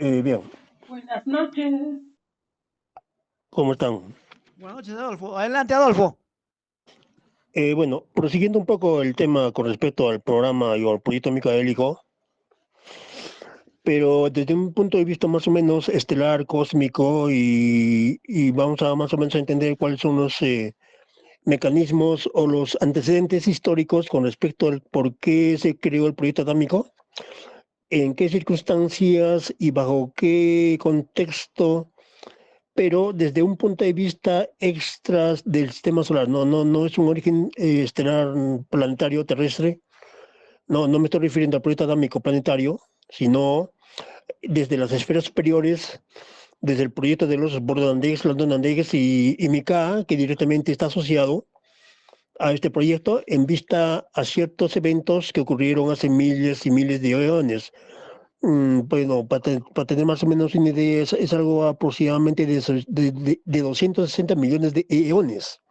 Bien, Buenas noches. ¿cómo están? Buenas noches, Adolfo. Adelante, Adolfo. Bueno, prosiguiendo un poco el tema con respecto al programa y al proyecto micaélico, pero desde un punto de vista más o menos estelar, cósmico, y vamos a más o menos a entender cuáles son los mecanismos o los antecedentes históricos con respecto al por qué se creó el proyecto atómico, en qué circunstancias y bajo qué contexto, pero desde un punto de vista extra del sistema solar. No es un origen estelar planetario terrestre. No me estoy refiriendo al proyecto atómico planetario, sino desde las esferas superiores, desde el proyecto de los Bordandegues, Londonandegues y Mica, que directamente está asociado a este proyecto en vista a ciertos eventos que ocurrieron hace miles y miles de eones. Bueno, para tener más o menos una idea, es algo aproximadamente de 260 millones de eones.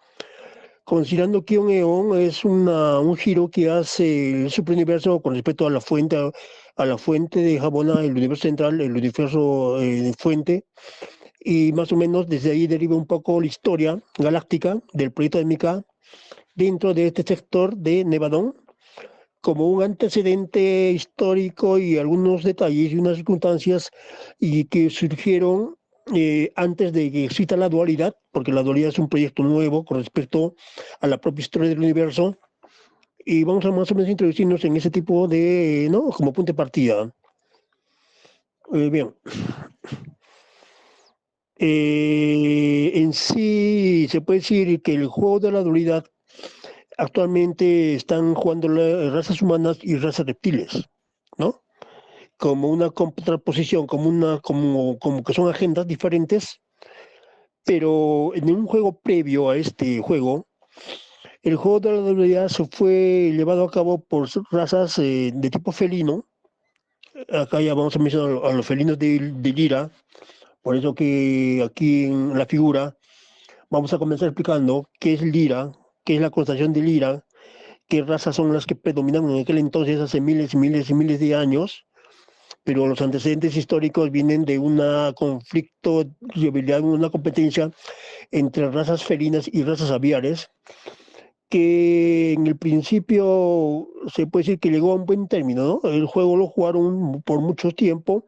Considerando que un eón es un giro que hace el superuniverso con respecto a la fuente de Jabona, el universo central, el universo fuente, y más o menos desde ahí deriva un poco la historia galáctica del proyecto de Mica dentro de este sector de Nevadón, como un antecedente histórico y algunos detalles y unas circunstancias y que surgieron antes de que exista la dualidad, porque la dualidad es un proyecto nuevo con respecto a la propia historia del universo, y vamos a más o menos introducirnos en ese tipo de, ¿no? Como punto de partida. Bien. En sí, se puede decir que el juego de la dualidad actualmente están jugando razas humanas y razas reptiles, ¿no? Como una contraposición, como que son agendas diferentes, pero en un juego previo a este juego, el juego de la dualidad se fue llevado a cabo por razas de tipo felino. Acá ya vamos a mencionar a los felinos de Lira, por eso que aquí en la figura vamos a comenzar explicando qué es Lira, qué es la constelación de Lira, qué razas son las que predominan en aquel entonces hace miles y miles y miles de años, pero los antecedentes históricos vienen de un conflicto, rivalidad, una competencia entre razas felinas y razas aviares, que en el principio se puede decir que llegó a un buen término, ¿no? El juego lo jugaron por mucho tiempo,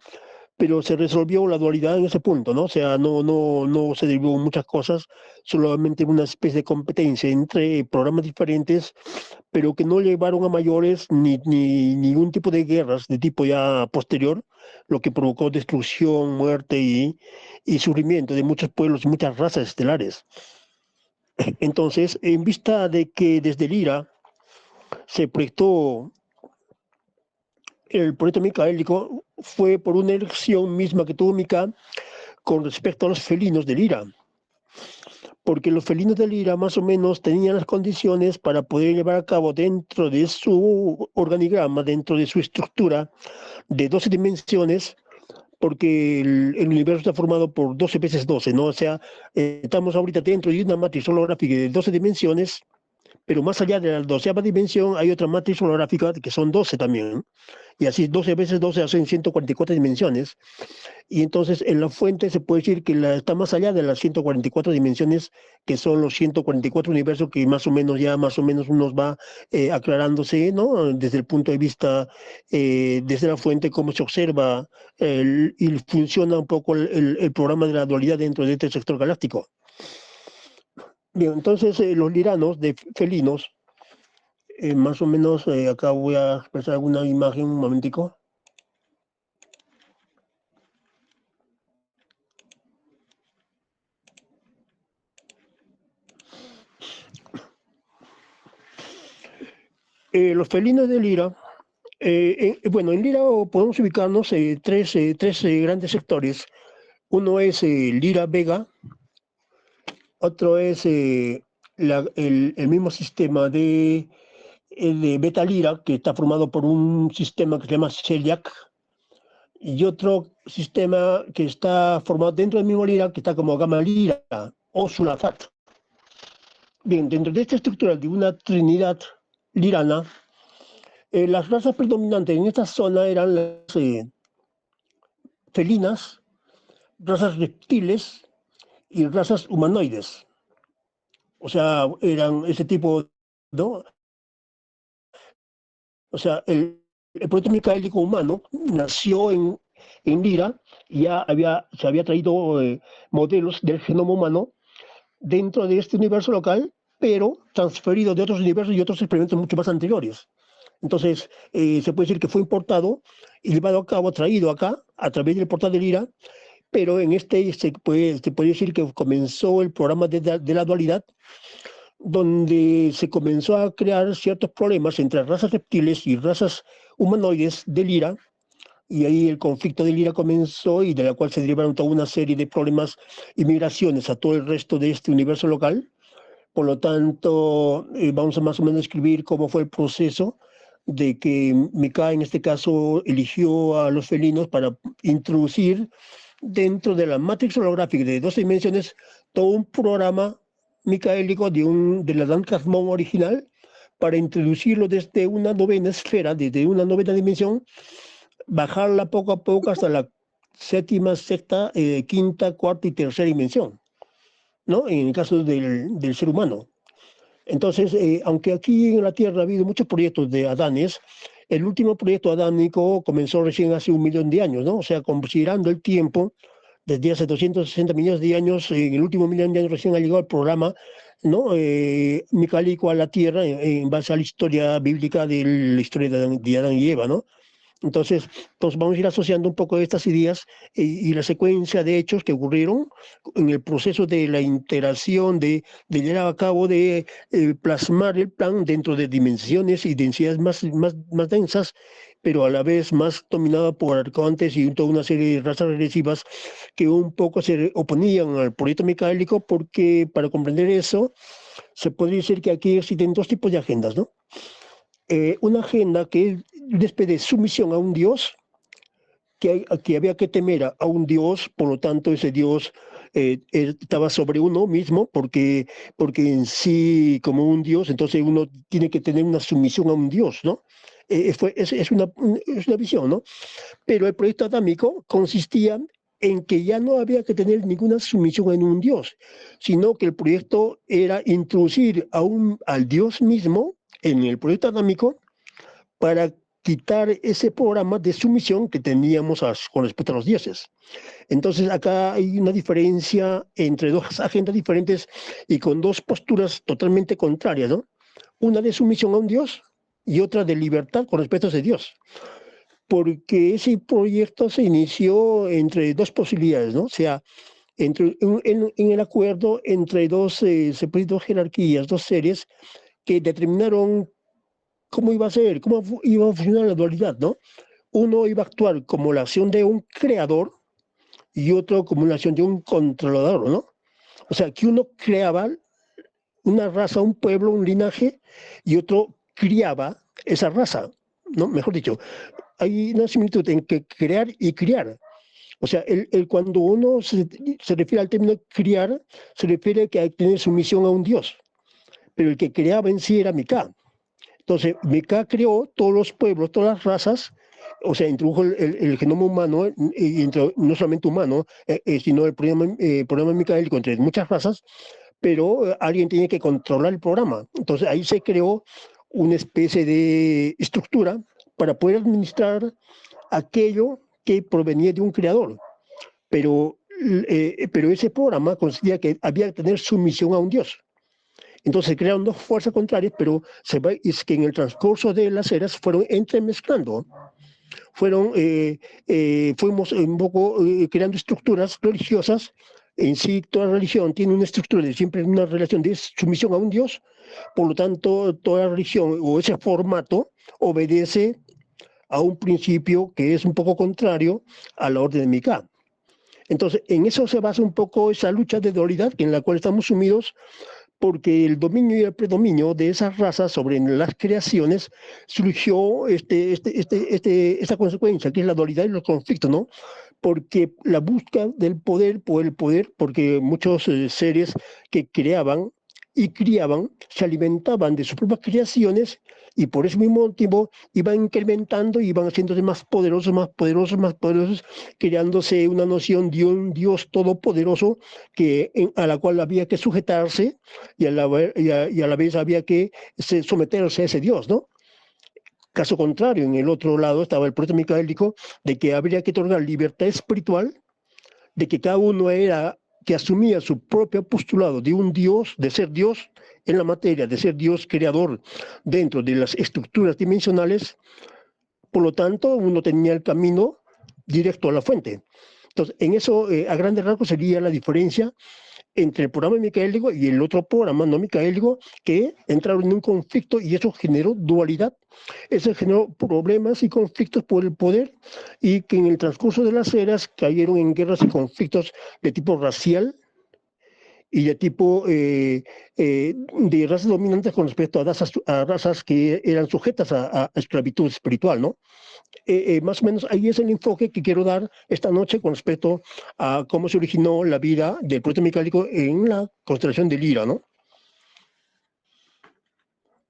pero se resolvió la dualidad en ese punto, ¿no? O sea, no se derivó muchas cosas, solamente una especie de competencia entre programas diferentes, pero que no llevaron a mayores ni ningún tipo de guerras de tipo ya posterior, lo que provocó destrucción, muerte y sufrimiento de muchos pueblos y muchas razas estelares. Entonces, en vista de que desde Lira se proyectó el proyecto micaélico, fue por una elección misma que tuvo Mica con respecto a los felinos de Lira, porque los felinos de Lira más o menos tenían las condiciones para poder llevar a cabo dentro de su organigrama, dentro de su estructura de 12 dimensiones, porque el universo está formado por 12 veces 12, ¿no? O sea, estamos ahorita dentro de una matriz holográfica de 12 dimensiones, pero más allá de la 12ª dimensión hay otra matriz holográfica que son 12 también, y así 12 veces 12 hacen 144 dimensiones. Y entonces en la fuente se puede decir que está más allá de las 144 dimensiones, que son los 144 universos que más o menos uno va aclarándose, ¿no? Desde el punto de vista, desde la fuente, cómo se observa y funciona un poco el programa de la dualidad dentro de este sector galáctico. Bien, entonces los liranos de felinos, más o menos, acá voy a expresar alguna imagen un momentico. Los felinos de Lira, bueno, en Lira podemos ubicarnos tres grandes sectores. Uno es Lira Vega, otro es el mismo sistema de Beta Lira, que está formado por un sistema que se llama Celiac, y otro sistema que está formado dentro del mismo Lira, que está como Gamma Lira o Sulafat. Bien, dentro de esta estructura de una trinidad lirana, las razas predominantes en esta zona eran las felinas, razas reptiles y razas humanoides. O sea, eran ese tipo, ¿no? O sea, el proyecto micaélico humano nació en Lira y ya se había traído modelos del genoma humano dentro de este universo local, pero transferido de otros universos y otros experimentos mucho más anteriores. Entonces, se puede decir que fue importado y llevado a cabo, traído acá a través del portal de Lira, pero en este se puede decir que comenzó el programa de la dualidad, donde se comenzó a crear ciertos problemas entre razas reptiles y razas humanoides de Lira, y ahí el conflicto de Lira comenzó y de la cual se derivaron toda una serie de problemas y migraciones a todo el resto de este universo local. Por lo tanto, vamos a más o menos escribir cómo fue el proceso de que Mika en este caso eligió a los felinos para introducir dentro de la matriz holográfica de 12 dimensiones todo un programa micaélico de la Dan Kazmon original para introducirlo desde una novena esfera, desde una novena dimensión, bajarla poco a poco hasta la séptima, sexta, quinta, cuarta y tercera dimensión, ¿no? En el caso del ser humano. Entonces, aunque aquí en la Tierra ha habido muchos proyectos de Adanes, el último proyecto adánico comenzó recién hace 1.000.000 de años, ¿no? O sea, considerando el tiempo, desde hace 260 millones de años, en el último millón de años recién ha llegado el programa, ¿no? Micálico a la Tierra en base a la historia bíblica de la historia de Adán y Eva, ¿no? Entonces, pues vamos a ir asociando un poco estas ideas y la secuencia de hechos que ocurrieron en el proceso de la interacción, de llevar a cabo, de plasmar el plan dentro de dimensiones y densidades más densas, pero a la vez más dominada por arcontes y toda una serie de razas regresivas que un poco se oponían al proyecto micaélico, porque para comprender eso se podría decir que aquí existen dos tipos de agendas, ¿no? Una agenda que es una especie de sumisión a un dios, que había que temer a un dios, por lo tanto ese dios estaba sobre uno mismo, porque en sí, como un dios, entonces uno tiene que tener una sumisión a un dios, ¿no? Es una visión, ¿no? Pero el proyecto adámico consistía en que ya no había que tener ninguna sumisión en un dios, sino que el proyecto era introducir al dios mismo en el proyecto adámico para quitar ese programa de sumisión que teníamos con respecto a los dioses. Entonces acá hay una diferencia entre dos agendas diferentes y con dos posturas totalmente contrarias, ¿no? Una de sumisión a un dios y otra de libertad con respecto a ese dios. Porque ese proyecto se inició entre dos posibilidades, ¿no? O sea, en el acuerdo entre dos jerarquías, dos seres que determinaron cómo iba a ser, cómo iba a funcionar la dualidad, ¿no? Uno iba a actuar como la acción de un creador y otro como la acción de un controlador, ¿no? O sea, que uno creaba una raza, un pueblo, un linaje, y otro criaba esa raza, ¿no? Mejor dicho, hay una similitud en que crear y criar. O sea, cuando uno se refiere al término criar, se refiere a que hay que tener sumisión a un dios, pero el que creaba en sí era Mika. Entonces, Mika creó todos los pueblos, todas las razas, o sea, introdujo el genoma humano, y no solamente humano, sino el programa micaélico entre muchas razas, pero alguien tiene que controlar el programa. Entonces, ahí se creó una especie de estructura para poder administrar aquello que provenía de un creador. Pero ese programa consistía que había que tener sumisión a un dios. Entonces se crearon dos fuerzas contrarias, pero es que en el transcurso de las eras fueron entremezclando. Fuimos un poco creando estructuras religiosas. En sí, toda religión tiene una estructura de siempre una relación de sumisión a un dios. Por lo tanto, toda religión o ese formato obedece a un principio que es un poco contrario a la orden de Mika. Entonces, en eso se basa un poco esa lucha de dualidad en la cual estamos sumidos, porque el dominio y el predominio de esas razas sobre las creaciones surgió esta consecuencia, que es la dualidad y los conflictos, ¿no? Porque la búsqueda del poder por el poder, porque muchos seres que creaban y criaban se alimentaban de sus propias creaciones y por ese mismo motivo iban incrementando y iban haciéndose más poderosos, más poderosos, más poderosos, creándose una noción de un Dios todopoderoso a la cual había que sujetarse y a la vez había que someterse a ese Dios, ¿no? Caso contrario, en el otro lado estaba el proyecto micaélico de que habría que otorgar libertad espiritual, de que cada uno que asumía su propio postulado de un Dios, de ser Dios en la materia, de ser Dios creador dentro de las estructuras dimensionales. Por lo tanto, uno tenía el camino directo a la fuente. Entonces, en eso, a grandes rasgos, sería la diferencia entre el programa micaélico y el otro programa no micaélico, que entraron en un conflicto y eso generó dualidad. Eso generó problemas y conflictos por el poder y que en el transcurso de las eras cayeron en guerras y conflictos de tipo racial y de tipo de razas dominantes con respecto a razas que eran sujetas a esclavitud espiritual, ¿no? Más o menos ahí es el enfoque que quiero dar esta noche con respecto a cómo se originó la vida del proyecto micaélico en la constelación de Lira, ¿no?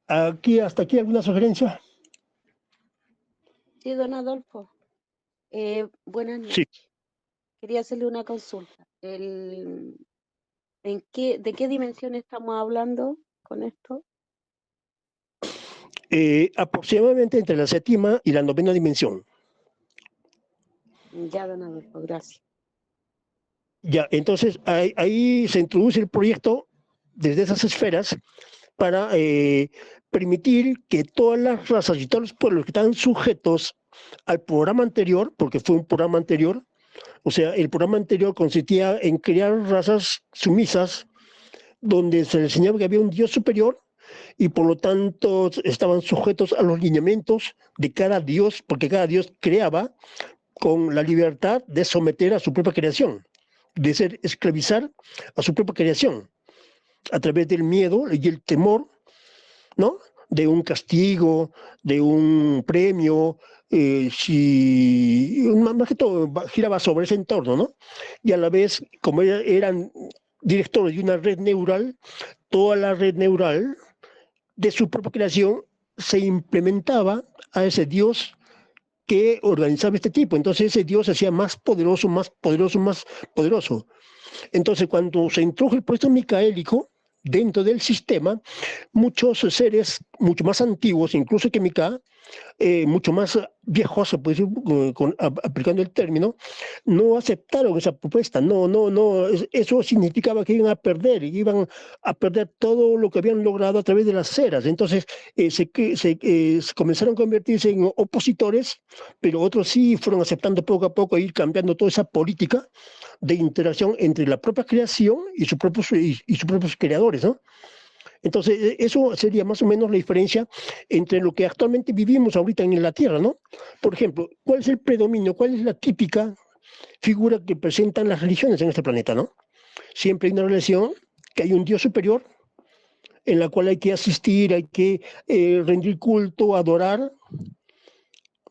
Hasta aquí alguna sugerencia. Sí, don Adolfo. Buenas noches. Sí. Quería hacerle una consulta. ¿De qué dimensión estamos hablando con esto? Aproximadamente entre la séptima y la novena dimensión. Ya, don Adolfo, gracias. Ya, entonces ahí se introduce el proyecto desde esas esferas para permitir que todas las razas y todos los pueblos que están sujetos al programa anterior, porque fue un programa anterior, o sea, el programa anterior consistía en crear razas sumisas donde se les enseñaba que había un Dios superior y por lo tanto estaban sujetos a los lineamientos de cada Dios, porque cada Dios creaba con la libertad de someter a su propia creación, de esclavizar a su propia creación, a través del miedo y el temor, ¿no? De un castigo, de un premio, más que todo giraba sobre ese entorno, ¿no? Y a la vez, como eran directores de una red neural, toda la red neural de su propia creación se implementaba a ese Dios que organizaba este tipo. Entonces ese Dios se hacía más poderoso, más poderoso, más poderoso. Entonces cuando se introdujo el proyecto micaélico dentro del sistema, muchos seres mucho más antiguos, incluso que Mica, mucho más viejos, se puede decir, aplicando el término, no aceptaron esa propuesta. No, eso significaba que iban a perder todo lo que habían logrado a través de las eras. Entonces se comenzaron a convertirse en opositores, pero otros sí fueron aceptando poco a poco, ir cambiando toda esa política de interacción entre la propia creación y sus propios creadores, ¿no? Entonces, eso sería más o menos la diferencia entre lo que actualmente vivimos ahorita en la Tierra, ¿no? Por ejemplo, ¿cuál es el predominio? ¿Cuál es la típica figura que presentan las religiones en este planeta, ¿no? Siempre hay una relación, que hay un Dios superior, en la cual hay que asistir, hay que rendir culto, adorar,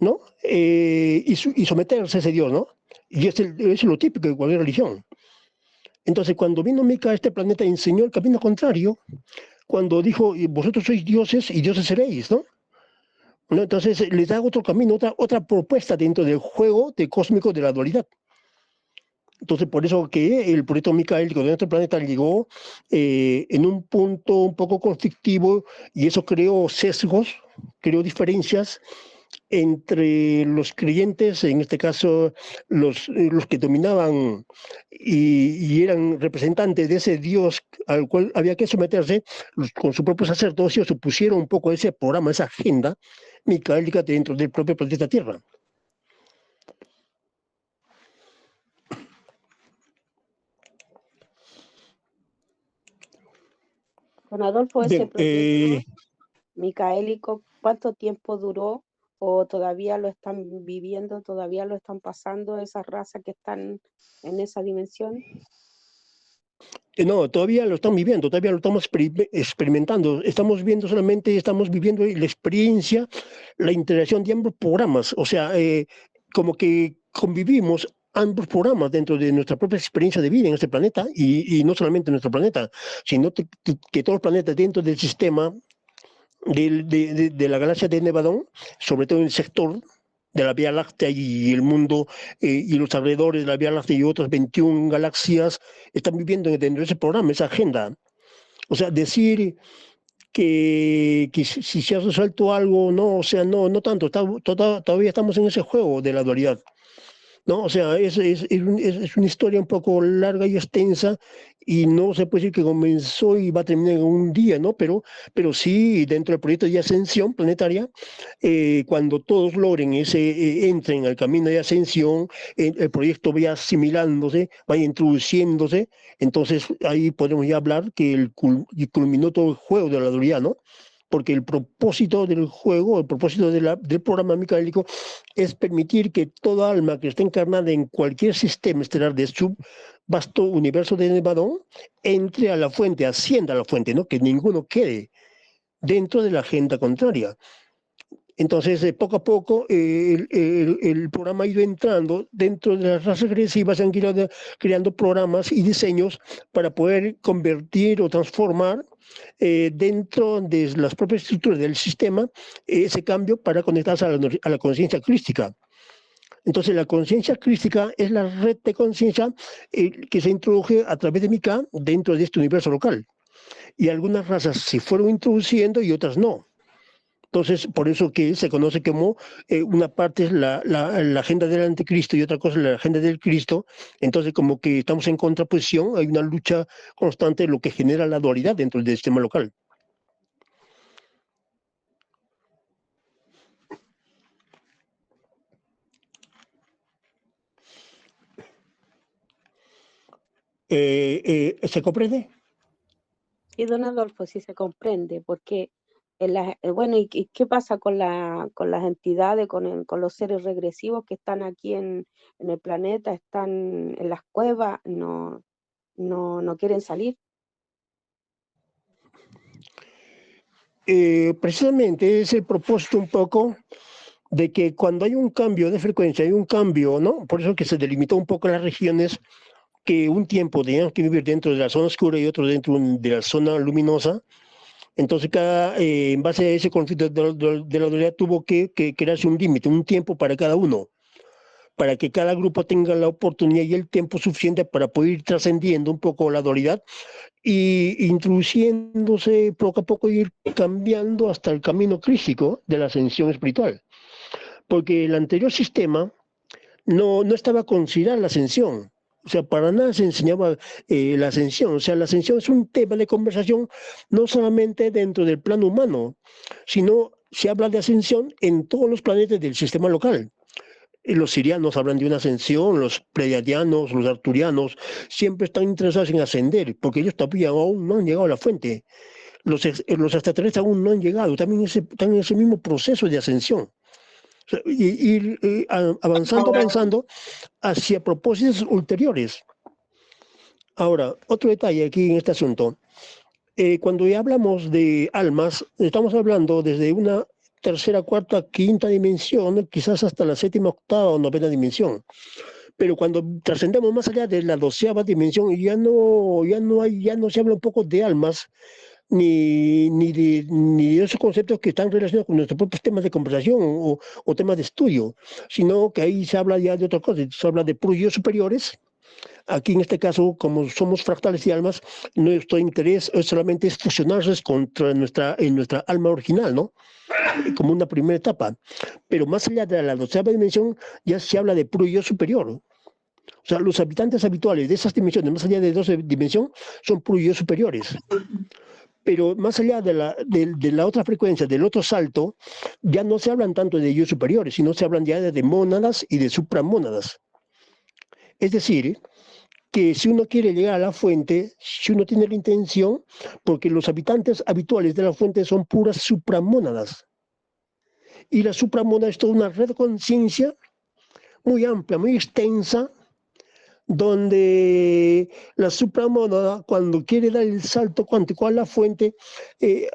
¿no? Y someterse a ese Dios, ¿no? Y es lo típico de cualquier religión. Entonces, cuando vino Mica a este planeta, enseñó el camino contrario, cuando dijo, vosotros sois dioses y dioses seréis, ¿no? Entonces les da otro camino, otra propuesta dentro del juego cósmico de la dualidad. Entonces, por eso que el proyecto micaélico de nuestro planeta llegó en un punto un poco conflictivo y eso creó sesgos, creó diferencias entre los creyentes, en este caso los que dominaban y eran representantes de ese Dios al cual había que someterse, con su propio sacerdocio se opusieron un poco a ese programa, a esa agenda micaélica dentro del propio planeta Tierra. Don Adolfo, ese Bien, proyecto micaélico, ¿cuánto tiempo duró? ¿O todavía lo están viviendo, todavía lo están pasando esas razas que están en esa dimensión? No, todavía lo estamos viviendo, todavía lo estamos experimentando. Estamos viviendo la experiencia, la interacción de ambos programas. O sea, como que convivimos ambos programas dentro de nuestra propia experiencia de vida en este planeta y no solamente en nuestro planeta, sino que todos los planetas dentro del sistema de la galaxia de Nevadón, sobre todo en el sector de la Vía Láctea y el mundo y los alrededores de la Vía Láctea y otras 21 galaxias están viviendo dentro de ese programa, esa agenda. O sea, decir que si se ha resuelto algo, no, o sea, no tanto, todavía estamos en ese juego de la dualidad. ¿No? O sea, es una historia un poco larga y extensa y no se puede decir que comenzó y va a terminar en un día, ¿no? Pero sí, dentro del proyecto de ascensión planetaria, cuando todos logren entren al camino de ascensión, el proyecto vaya asimilándose, vaya introduciéndose, entonces ahí podemos ya hablar que culminó todo el juego de la dualidad, ¿no? Porque el propósito del juego, el propósito del programa micaélico es permitir que toda alma que esté encarnada en cualquier sistema estelar de su vasto universo de Nevadón entre a la fuente, ascienda a la fuente, ¿no? Que ninguno quede dentro de la agenda contraria. Entonces, poco a poco, el programa ha ido entrando dentro de las razas regresivas, se han ido creando programas y diseños para poder convertir o transformar dentro de las propias estructuras del sistema ese cambio para conectarse a la conciencia crística. Entonces, la conciencia crística es la red de conciencia que se introduce a través de Mika dentro de este universo local. Y algunas razas se fueron introduciendo y otras no. Entonces, por eso que se conoce como una parte es la agenda del anticristo y otra cosa es la agenda del Cristo. Entonces, como que estamos en contraposición, hay una lucha constante, lo que genera la dualidad dentro del sistema local. ¿Se comprende? Sí, don Adolfo, sí se comprende, porque bueno, ¿y qué pasa con las entidades, con los seres regresivos que están aquí en el planeta, están en las cuevas, no quieren salir? Precisamente es el propósito un poco de que cuando hay un cambio de frecuencia, hay un cambio, ¿no? Por eso que se delimitó un poco las regiones que un tiempo tenían que vivir dentro de la zona oscura y otro dentro de la zona luminosa. Entonces, en base a ese conflicto de la dualidad tuvo que crearse un límite, un tiempo para cada uno, para que cada grupo tenga la oportunidad y el tiempo suficiente para poder ir trascendiendo un poco la dualidad y introduciéndose poco a poco, ir cambiando hasta el camino crístico de la ascensión espiritual. Porque el anterior sistema no estaba considerada la ascensión. O sea, para nada se enseñaba la ascensión. O sea, la ascensión es un tema de conversación no solamente dentro del plano humano, sino se habla de ascensión en todos los planetas del sistema local. Los sirianos hablan de una ascensión, los pleiadianos, los arturianos, siempre están interesados en ascender, porque ellos todavía aún no han llegado a la fuente. Los extraterrestres aún no han llegado, también están en ese mismo proceso de ascensión. Ir avanzando hacia propósitos ulteriores. Ahora, otro detalle aquí en este asunto. Cuando ya hablamos de almas, estamos hablando desde una tercera, cuarta, quinta dimensión, quizás hasta la séptima, octava o novena dimensión. Pero cuando trascendemos más allá de la 12ª dimensión, ya no se habla un poco de almas, ni de esos conceptos que están relacionados con nuestros propios temas de conversación o temas de estudio, sino que ahí se habla ya de otras cosas, se habla de puros yo superiores. Aquí en este caso, como somos fractales y almas, nuestro interés solamente es fusionarse contra nuestra alma original, ¿no? Como una primera etapa. Pero más allá de la 12ª dimensión, ya se habla de puro yo superior. O sea, los habitantes habituales de esas dimensiones, más allá de 12 dimensión, son puro yo superiores. Pero más allá de la otra frecuencia, del otro salto, ya no se hablan tanto de yo superiores, sino se hablan ya de mónadas y de supramónadas. Es decir, que si uno quiere llegar a la fuente, si uno tiene la intención, porque los habitantes habituales de la fuente son puras supramónadas. Y la supramónada es toda una red de conciencia muy amplia, muy extensa, donde la supramónada, cuando quiere dar el salto cuántico a la fuente,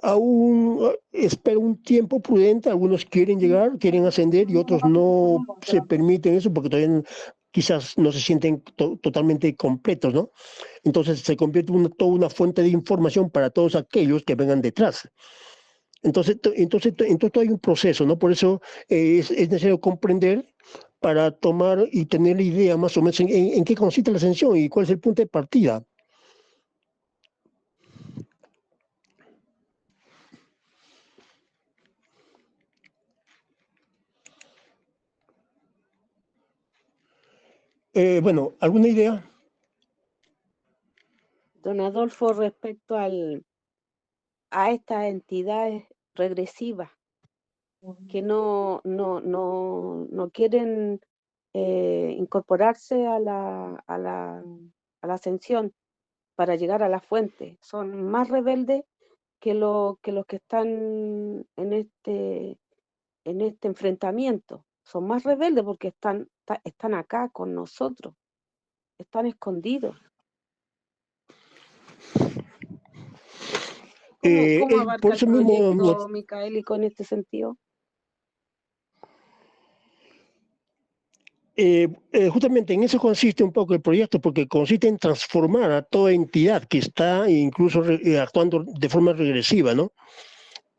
aún espera un tiempo prudente. Algunos quieren llegar, quieren ascender y otros no se permiten eso porque todavía quizás no se sienten totalmente completos, ¿no? Entonces se convierte en toda una fuente de información para todos aquellos que vengan detrás. Entonces todo hay un proceso, ¿no? Por eso es necesario comprender para tomar y tener la idea más o menos en qué consiste la ascensión y cuál es el punto de partida. Bueno, ¿alguna idea? Don Adolfo, respecto a estas entidades regresivas que no quieren incorporarse a la ascensión para llegar a la fuente, son más rebeldes que los que están en este enfrentamiento. Son más rebeldes porque están acá con nosotros, están escondidos. ¿Cómo abarca Por el eso mismo, proyecto micaélico en este sentido? justamente en eso consiste un poco el proyecto, porque consiste en transformar a toda entidad que está incluso actuando de forma regresiva, ¿no?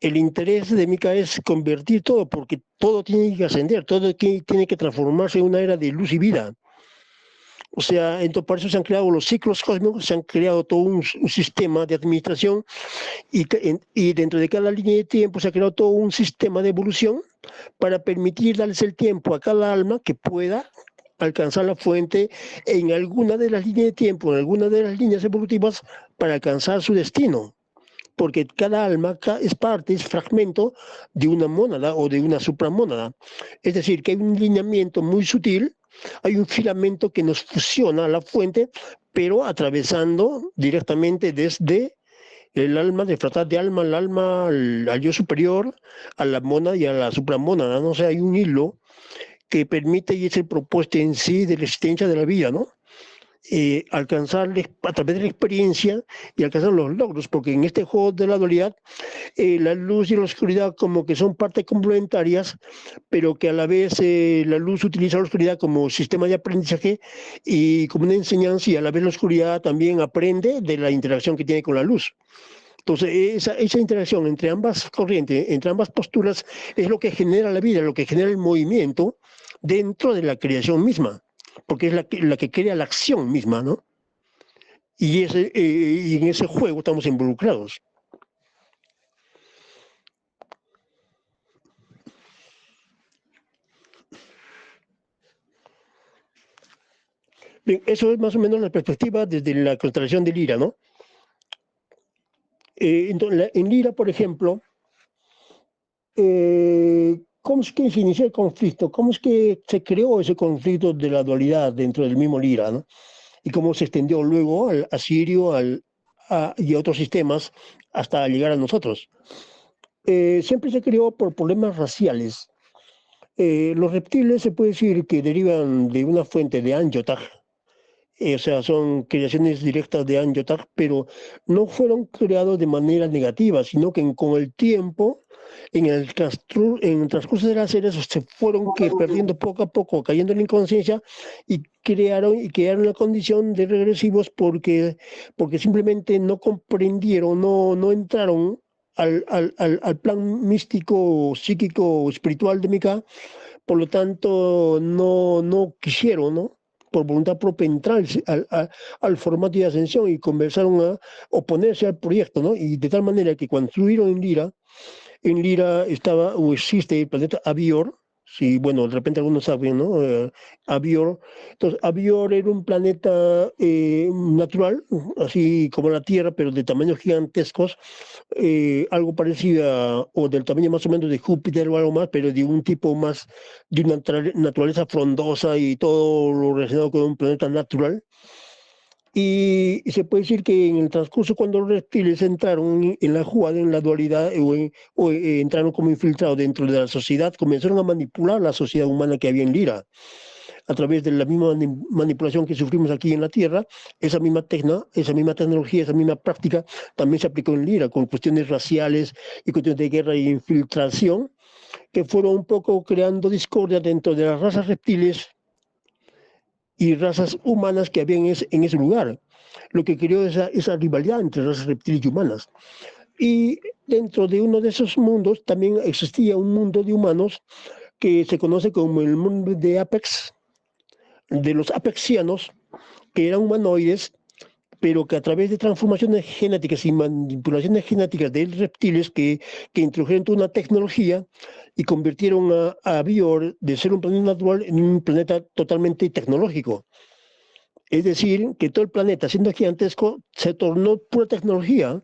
El interés de Mica es convertir todo, porque todo tiene que ascender, todo tiene que transformarse en una era de luz y vida. O sea, entonces por eso se han creado los ciclos cósmicos, se han creado todo un sistema de administración y dentro de cada línea de tiempo se ha creado todo un sistema de evolución para permitir darles el tiempo a cada alma que pueda alcanzar la fuente en alguna de las líneas de tiempo, en alguna de las líneas evolutivas para alcanzar su destino. Porque cada alma es parte, es fragmento de una mónada o de una supramónada. Es decir, que hay un lineamiento muy sutil, hay un filamento que nos fusiona a la fuente, pero atravesando directamente desde el alma, de tratar de alma al alma, al yo superior, a la mónada y a la supramónada, ¿no? O sea, hay un hilo que permite, y es el propósito en sí de la existencia de la vida, ¿no? Alcanzar a través de la experiencia y alcanzar los logros, porque en este juego de la dualidad, la luz y la oscuridad como que son partes complementarias, pero que a la vez la luz utiliza la oscuridad como sistema de aprendizaje y como una enseñanza, y a la vez la oscuridad también aprende de la interacción que tiene con la luz. Entonces, esa interacción entre ambas corrientes, entre ambas posturas, es lo que genera la vida, lo que genera el movimiento dentro de la creación misma, porque es la que crea la acción misma, ¿no? Y en ese juego estamos involucrados. Bien, eso es más o menos la perspectiva desde la constelación de Lira, ¿no? Entonces, en Lira, por ejemplo, ¿cómo es que se inició el conflicto? ¿Cómo es que se creó ese conflicto de la dualidad dentro del mismo Lira, ¿no? Y cómo se extendió luego al asirio y a otros sistemas hasta llegar a nosotros. Siempre se creó por problemas raciales. Los reptiles se puede decir que derivan de una fuente de Anyotag, o sea, son creaciones directas de Anyotag, pero no fueron creados de manera negativa, sino que con el tiempo, en el transcurso de las eras, se fueron perdiendo poco a poco, cayendo en la inconsciencia y crearon una condición de regresivos porque simplemente no comprendieron, no entraron al plan místico, psíquico, espiritual de Mika, por lo tanto no quisieron, ¿no? Por voluntad propia entrar al formato de ascensión y comenzaron a oponerse al proyecto, ¿no? Y de tal manera que cuando estuvieron en Lira estaba o existe el planeta Avior, sí, bueno, de repente algunos saben, ¿no? Avior. Entonces, Avior era un planeta natural, así como la Tierra, pero de tamaños gigantescos, algo parecido o del tamaño más o menos de Júpiter o algo más, pero de un tipo más, de una naturaleza frondosa y todo lo relacionado con un planeta natural. Y se puede decir que en el transcurso, cuando los reptiles entraron en la jugada, en la dualidad, entraron como infiltrados dentro de la sociedad, comenzaron a manipular la sociedad humana que había en Lira. A través de la misma manipulación que sufrimos aquí en la Tierra, esa misma tecnología, esa misma práctica también se aplicó en Lira, con cuestiones raciales y cuestiones de guerra e infiltración, que fueron un poco creando discordia dentro de las razas reptiles y razas humanas que había en ese lugar, lo que creó esa rivalidad entre razas reptiles y humanas. Y dentro de uno de esos mundos también existía un mundo de humanos que se conoce como el mundo de Apex, de los apexianos, que eran humanoides, pero que a través de transformaciones genéticas y manipulaciones genéticas de reptiles que introdujeron toda una tecnología y convirtieron a Bior de ser un planeta natural en un planeta totalmente tecnológico. Es decir, que todo el planeta, siendo gigantesco, se tornó pura tecnología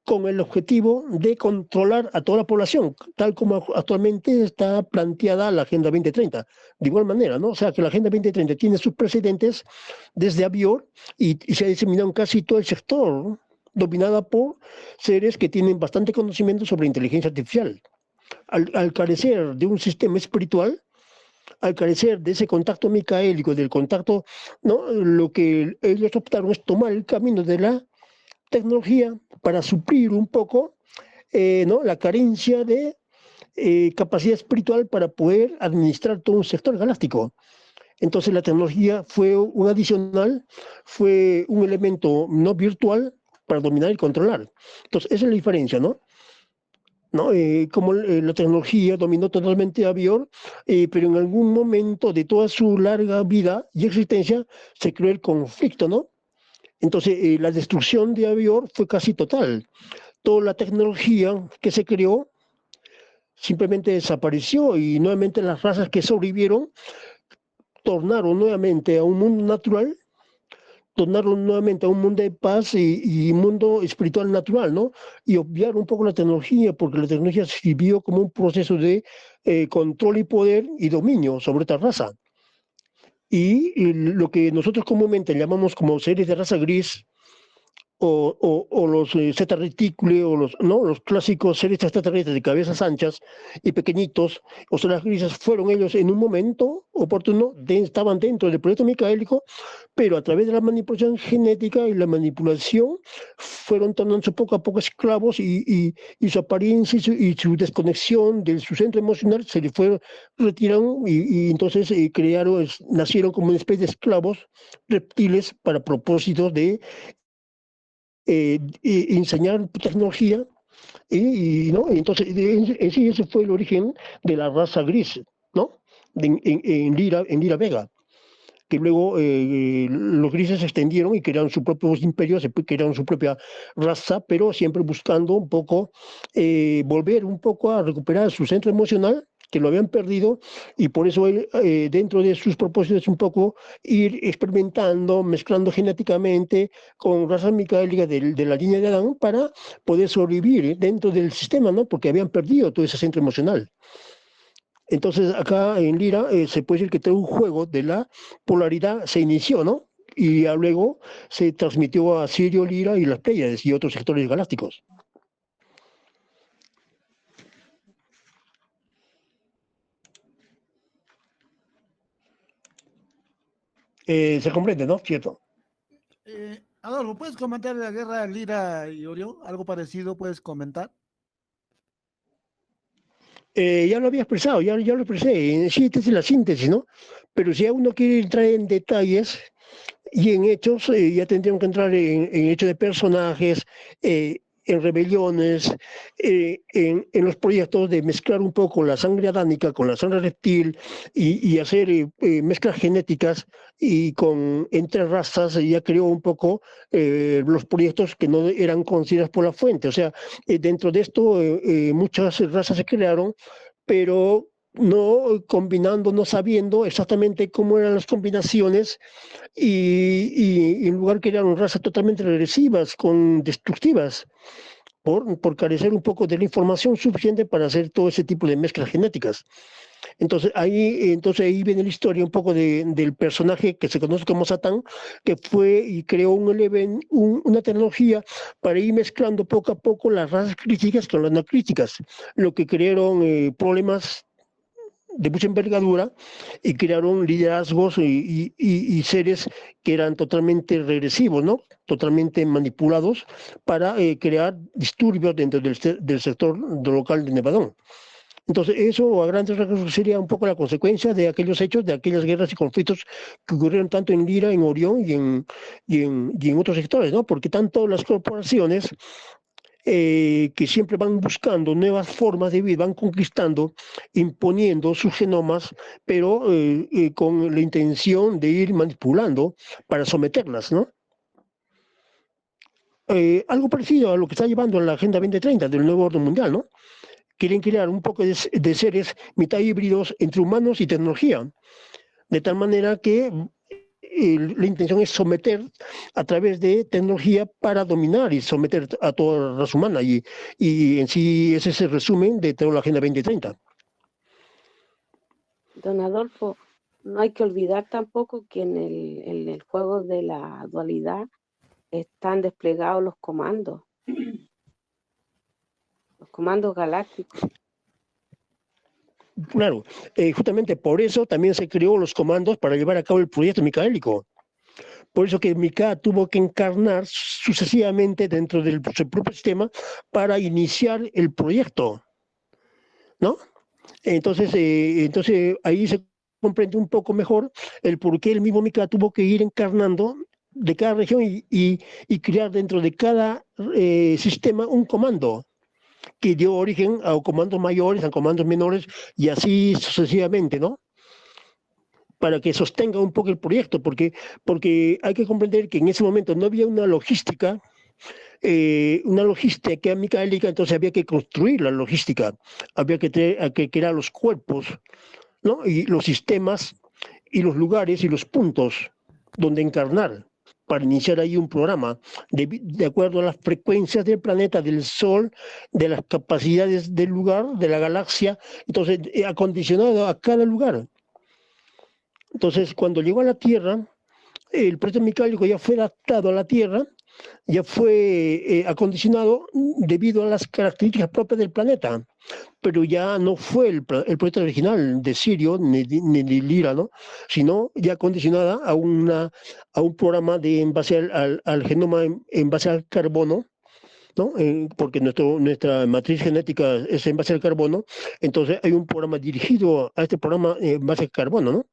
con el objetivo de controlar a toda la población, tal como actualmente está planteada la Agenda 2030. De igual manera, ¿no? O sea, que la Agenda 2030 tiene sus precedentes desde Avior y se ha diseminado en casi todo el sector, ¿no? Dominada por seres que tienen bastante conocimiento sobre inteligencia artificial. Al carecer de un sistema espiritual, al carecer de ese contacto micaélico, del contacto, ¿no? Lo que ellos optaron es tomar el camino de la tecnología para suplir un poco ¿no? la carencia de capacidad espiritual para poder administrar todo un sector galáctico. Entonces la tecnología fue un adicional, fue un elemento no virtual para dominar y controlar. Entonces esa es la diferencia, ¿no? ¿No? Como la tecnología dominó totalmente a Bior, pero en algún momento de toda su larga vida y existencia se creó el conflicto, ¿no? Entonces, la destrucción de Avior fue casi total. Toda la tecnología que se creó simplemente desapareció y nuevamente las razas que sobrevivieron tornaron nuevamente a un mundo natural, tornaron nuevamente a un mundo de paz y mundo espiritual natural, ¿no? Y obviaron un poco la tecnología, porque la tecnología sirvió como un proceso de control y poder y dominio sobre esta raza. Y lo que nosotros comúnmente llamamos como seres de raza gris, o los Zeta Reticuli, o ¿no? los clásicos seres extraterrestres de cabezas anchas y pequeñitos, o sea, las grises, fueron ellos en un momento oportuno, estaban dentro del proyecto micaélico, pero a través de la manipulación genética y la manipulación fueron tornándose poco a poco esclavos y su apariencia y su desconexión de su centro emocional se le fue retirando y entonces nacieron como una especie de esclavos reptiles para propósitos de enseñar tecnología ¿no? Entonces en sí ese fue el origen de la raza gris, ¿no? En Lira Vega, que luego los grises se extendieron y crearon su propio imperio, crearon su propia raza, pero siempre buscando un poco volver un poco a recuperar su centro emocional, que lo habían perdido, y por eso dentro de sus propósitos un poco ir experimentando, mezclando genéticamente con razas micaélicas de la línea de Adán para poder sobrevivir dentro del sistema, ¿no? Porque habían perdido todo ese centro emocional. Entonces acá en Lira se puede decir que todo un juego de la polaridad se inició, ¿no? Y ya luego se transmitió a Sirio, Lira y las Pléyades y otros sectores galácticos. Se comprende, ¿no? Cierto. Adolfo, ¿puedes comentar de la guerra Lira y Orión? ¿Algo parecido puedes comentar? Ya lo había expresado, ya lo expresé. Sí, esta es la síntesis, ¿no? Pero si a uno quiere entrar en detalles y en hechos, ya tendríamos que entrar en hechos de personajes, en rebeliones, en los proyectos de mezclar un poco la sangre adánica con la sangre reptil y hacer mezclas genéticas y entre razas ya creó un poco los proyectos que no eran considerados por la fuente. O sea, dentro de esto muchas razas se crearon, pero no combinando, no sabiendo exactamente cómo eran las combinaciones y en lugar crearon razas totalmente regresivas, destructivas, por carecer un poco de la información suficiente para hacer todo ese tipo de mezclas genéticas. Entonces ahí viene la historia un poco del personaje que se conoce como Satán, que fue y creó una tecnología para ir mezclando poco a poco las razas críticas con las no críticas, lo que crearon problemas de mucha envergadura y crearon liderazgos y seres que eran totalmente regresivos, ¿no? Totalmente manipulados para crear disturbios dentro del sector local de Nevadón. Entonces, eso a grandes rasgos sería un poco la consecuencia de aquellos hechos, de aquellas guerras y conflictos que ocurrieron tanto en Lira, en Orión y en otros sectores, ¿no? Porque tanto las corporaciones que siempre van buscando nuevas formas de vida, van conquistando, imponiendo sus genomas, pero con la intención de ir manipulando para someterlas, ¿no? Algo parecido a lo que está llevando la Agenda 2030 del nuevo orden mundial, ¿no? Quieren crear un poco de seres mitad híbridos entre humanos y tecnología, de tal manera que la intención es someter a través de tecnología para dominar y someter a toda la raza humana. Y en sí ese es el resumen de toda la Agenda 2030. Don Adolfo, no hay que olvidar tampoco que en el juego de la dualidad están desplegados los comandos galácticos. Claro, justamente por eso también se creó los comandos para llevar a cabo el proyecto micaélico. Por eso que Mika tuvo que encarnar sucesivamente dentro del su propio sistema para iniciar el proyecto, ¿no? Entonces ahí se comprende un poco mejor el por qué el mismo Mika tuvo que ir encarnando de cada región y crear dentro de cada sistema un comando que dio origen a comandos mayores, a comandos menores y así sucesivamente, ¿no? Para que sostenga un poco el proyecto, porque hay que comprender que en ese momento no había una logística micaélica, entonces había que construir la logística, había que crear los cuerpos, ¿no? Y los sistemas y los lugares y los puntos donde encarnar para iniciar ahí un programa de acuerdo a las frecuencias del planeta, del Sol, de las capacidades del lugar, de la galaxia, entonces acondicionado a cada lugar. Entonces, cuando llegó a la Tierra, el proyecto micálico ya fue adaptado a la Tierra, ya fue acondicionado debido a las características propias del planeta, pero ya no fue el proyecto original de Sirio ni de Lira, ¿no? Sino ya acondicionada a un programa en base al genoma, en base al carbono, ¿no? Porque nuestra matriz genética es en base al carbono, entonces hay un programa dirigido a este programa en base al carbono, ¿no?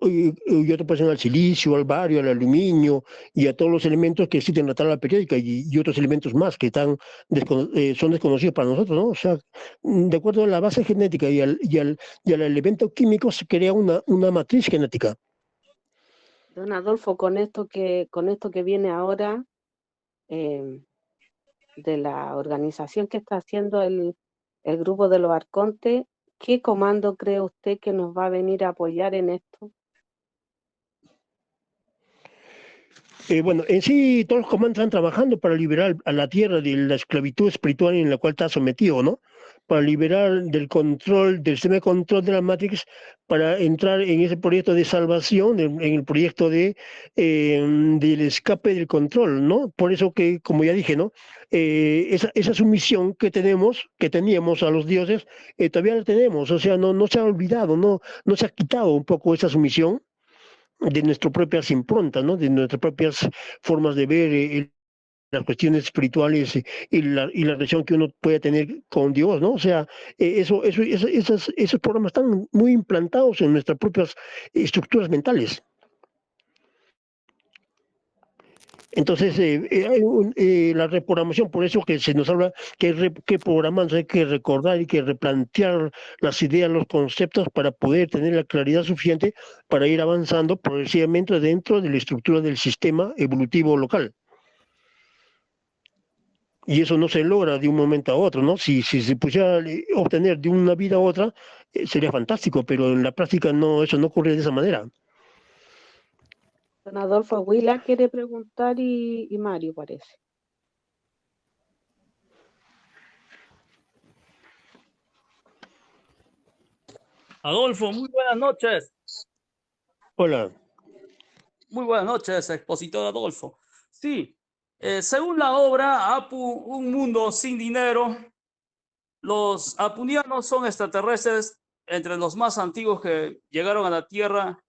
Y otro pues al silicio, al bario, al aluminio y a todos los elementos que existen en la tabla periódica y otros elementos más que son desconocidos para nosotros, ¿no? O sea, de acuerdo a la base genética y al elemento químico se crea una matriz genética. Don Adolfo, con esto que viene ahora, de la organización que está haciendo el grupo de los arcontes, ¿qué comando cree usted que nos va a venir a apoyar en esto? Bueno, en sí todos los comandos están trabajando para liberar a la Tierra de la esclavitud espiritual en la cual está sometido, ¿no? Para liberar del sistema de control de la Matrix, para entrar en ese proyecto de salvación, en el proyecto del escape del control, ¿no? Por eso que, como ya dije, ¿no? Esa sumisión que teníamos a los dioses, todavía la tenemos, o sea, no se ha olvidado, no se ha quitado un poco esa sumisión de nuestras propias improntas, ¿no? De nuestras propias formas de ver las cuestiones espirituales y la relación que uno puede tener con Dios, ¿no? O sea, esos programas están muy implantados en nuestras propias estructuras mentales. Entonces, hay la reprogramación, por eso que se nos habla que programar, hay que recordar y que replantear las ideas, los conceptos para poder tener la claridad suficiente para ir avanzando progresivamente dentro de la estructura del sistema evolutivo local. Y eso no se logra de un momento a otro, ¿no? Si se pudiera obtener de una vida a otra, sería fantástico, pero en la práctica eso no ocurre de esa manera. Don Adolfo Huila quiere preguntar y Mario parece. Adolfo, muy buenas noches. Hola. Muy buenas noches, expositor Adolfo. Sí, según la obra Apu, un mundo sin dinero, los apunianos son extraterrestres entre los más antiguos que llegaron a la Tierra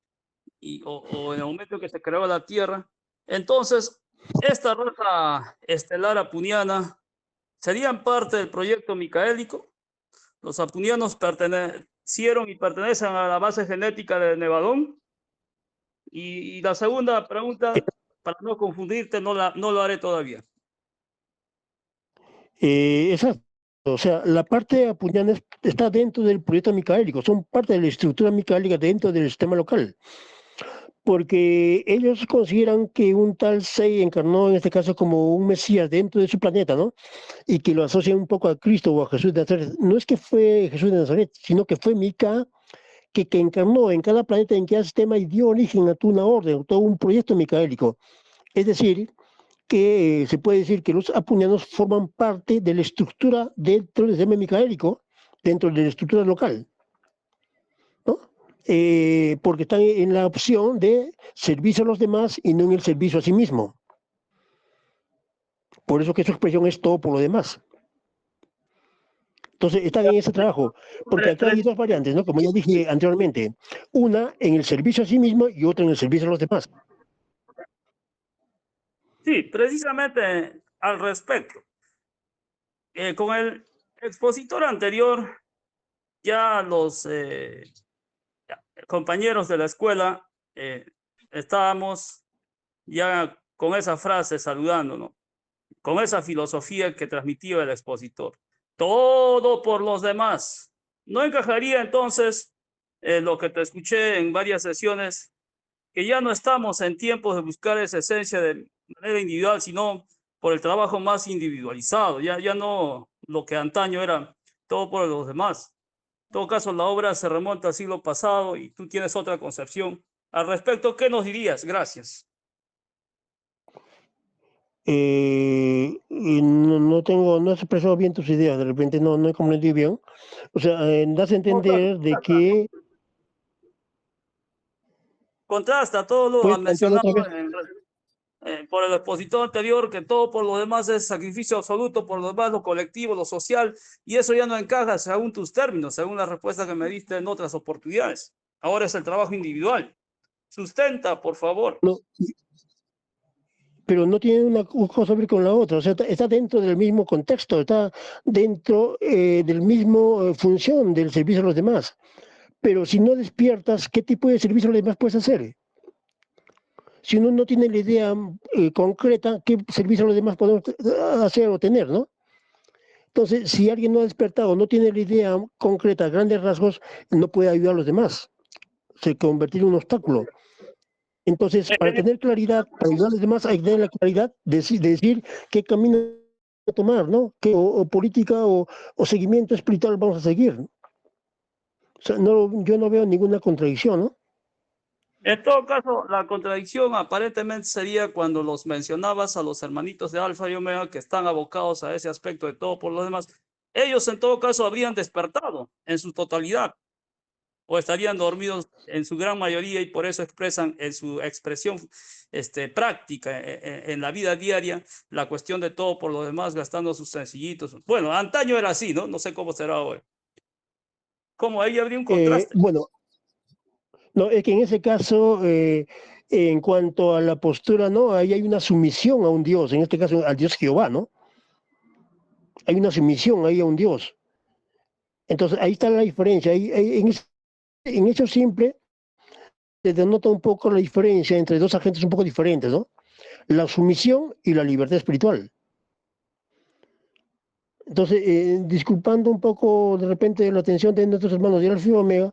o en el momento que se creó la Tierra. Entonces, esta raza estelar apuniana serían parte del proyecto micaélico. Los apunianos pertenecieron y pertenecen a la base genética de Nevadón. Y la segunda pregunta, para no confundirte, no lo haré todavía. Exacto. O sea, la parte de Apuñanes está dentro del proyecto micaélico, son parte de la estructura micaélica dentro del sistema local, porque ellos consideran que un tal Sei encarnó en este caso como un Mesías dentro de su planeta, ¿no? Y que lo asocian un poco a Cristo o a Jesús de Nazaret. No es que fue Jesús de Nazaret, sino que fue Mica que encarnó en cada planeta, en cada sistema y dio origen a toda una orden, a todo un proyecto micaélico. Es decir, que se puede decir que los apuñanos forman parte de la estructura dentro del sistema micaélico, dentro de la estructura local, ¿no? Porque están en la opción de servicio a los demás y no en el servicio a sí mismo. Por eso que su expresión es todo por lo demás. Entonces están en ese trabajo, porque acá hay dos variantes, ¿no? Como ya dije anteriormente, una en el servicio a sí mismo y otra en el servicio a los demás. Sí, precisamente al respecto. Con el expositor anterior, ya los compañeros de la escuela estábamos ya con esa frase saludándonos, con esa filosofía que transmitía el expositor. Todo por los demás. ¿No encajaría entonces lo que te escuché en varias sesiones, que ya no estamos en tiempos de buscar esa esencia de manera individual, sino por el trabajo más individualizado? Ya no lo que antaño era todo por los demás. En todo caso, la obra se remonta al siglo pasado y tú tienes otra concepción al respecto. ¿Qué nos dirías? Gracias. No he expresado bien tus ideas, de repente no he comprendido bien. O sea, das a entender de que... Contrasta todo lo ¿Puedes plantearlo mencionado otra vez? por el expositor anterior, que todo por lo demás es sacrificio absoluto, por lo demás lo colectivo, lo social, y eso ya no encaja según tus términos, según la respuesta que me diste en otras oportunidades. Ahora es el trabajo individual. Sustenta, por favor. No, pero no tiene una cosa que ver con la otra, o sea, está dentro del mismo contexto, está dentro del mismo función del servicio a los demás. Pero si no despiertas, ¿qué tipo de servicio a los demás puedes hacer? Si uno no tiene la idea concreta, ¿qué servicio a los demás podemos hacer o tener, no? Entonces, si alguien no ha despertado, no tiene la idea concreta, grandes rasgos, no puede ayudar a los demás. Se convertir en un obstáculo. Entonces, para tener claridad, para ayudar a los demás, hay que tener la claridad de decir qué camino tomar, ¿no? O política o seguimiento espiritual vamos a seguir. O sea, yo no veo ninguna contradicción, ¿no? En todo caso, la contradicción aparentemente sería cuando los mencionabas a los hermanitos de Alfa y Omega que están abocados a ese aspecto de todo por los demás. Ellos en todo caso habrían despertado en su totalidad o estarían dormidos en su gran mayoría y por eso expresan en su expresión práctica en la vida diaria la cuestión de todo por los demás, gastando sus sencillitos. Bueno, antaño era así, ¿no? No sé cómo será hoy. ¿Cómo ahí habría un contraste? Bueno, no, es que en ese caso, en cuanto a la postura, ¿no? Ahí hay una sumisión a un Dios, en este caso al Dios Jehová, ¿no? Hay una sumisión ahí a un Dios. Entonces, ahí está la diferencia. En hecho simple, se denota un poco la diferencia entre dos agentes un poco diferentes, ¿no? La sumisión y la libertad espiritual. Entonces, disculpando un poco de repente la atención de nuestros hermanos de Alfa y Omega,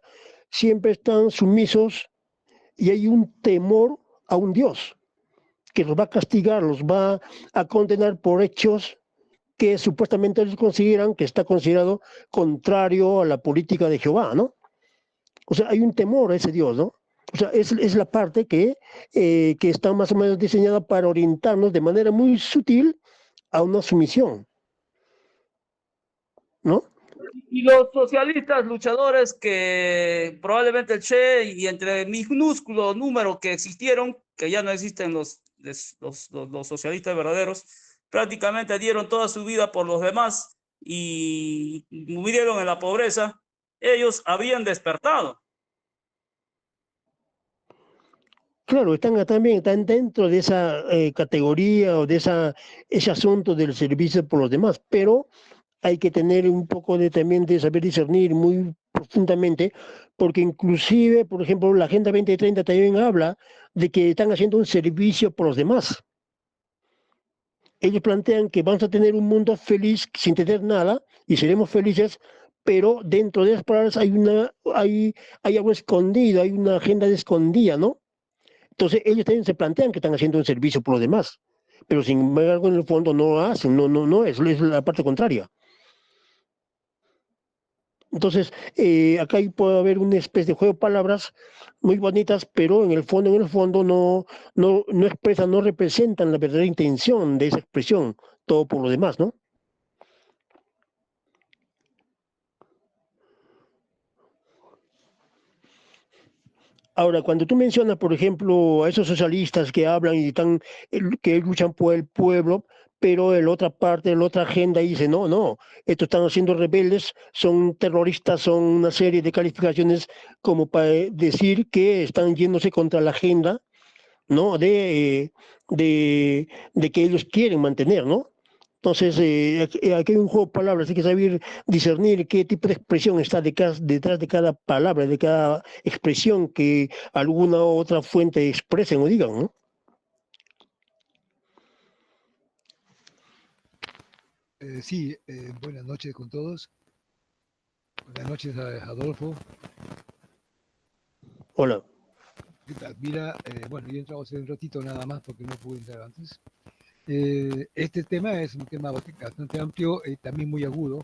siempre están sumisos y hay un temor a un Dios que los va a castigar, los va a condenar por hechos que supuestamente ellos consideran que está considerado contrario a la política de Jehová, ¿no? O sea, hay un temor a ese Dios, ¿no? O sea, es la parte que está más o menos diseñada para orientarnos de manera muy sutil a una sumisión, ¿no? Y los socialistas luchadores que probablemente el Che y entre minúsculos números que existieron, que ya no existen los socialistas verdaderos, prácticamente dieron toda su vida por los demás y murieron en la pobreza, ellos habían despertado. Claro, están dentro de esa categoría o de ese asunto del servicio por los demás, pero hay que tener un poco también de saber discernir muy profundamente, porque inclusive, por ejemplo, la Agenda 2030 también habla de que están haciendo un servicio por los demás. ellos plantean que vamos a tener un mundo feliz sin tener nada y seremos felices, pero dentro de las palabras hay algo escondido, hay una agenda escondida, ¿no? Entonces ellos también se plantean que están haciendo un servicio por los demás, pero sin embargo en el fondo no lo hacen, no es la parte contraria. Entonces, acá puede haber una especie de juego de palabras muy bonitas, pero en el fondo no expresan, no representan la verdadera intención de esa expresión, todo por lo demás, ¿no? Ahora, cuando tú mencionas, por ejemplo, a esos socialistas que hablan y que luchan por el pueblo, pero en la otra parte, en la otra agenda dice, no, estos están haciendo rebeldes, son terroristas, son una serie de calificaciones como para decir que están yéndose contra la agenda, ¿no? De que ellos quieren mantener, ¿no? Entonces, aquí hay un juego de palabras, hay que saber discernir qué tipo de expresión está detrás de cada palabra, de cada expresión que alguna u otra fuente expresen o digan, ¿no? Sí, buenas noches con todos. Buenas noches, Adolfo. Hola. ¿Qué tal? Mira, bueno, yo entraba hace un ratito nada más porque no pude entrar antes. Este tema es un tema bastante amplio y también muy agudo,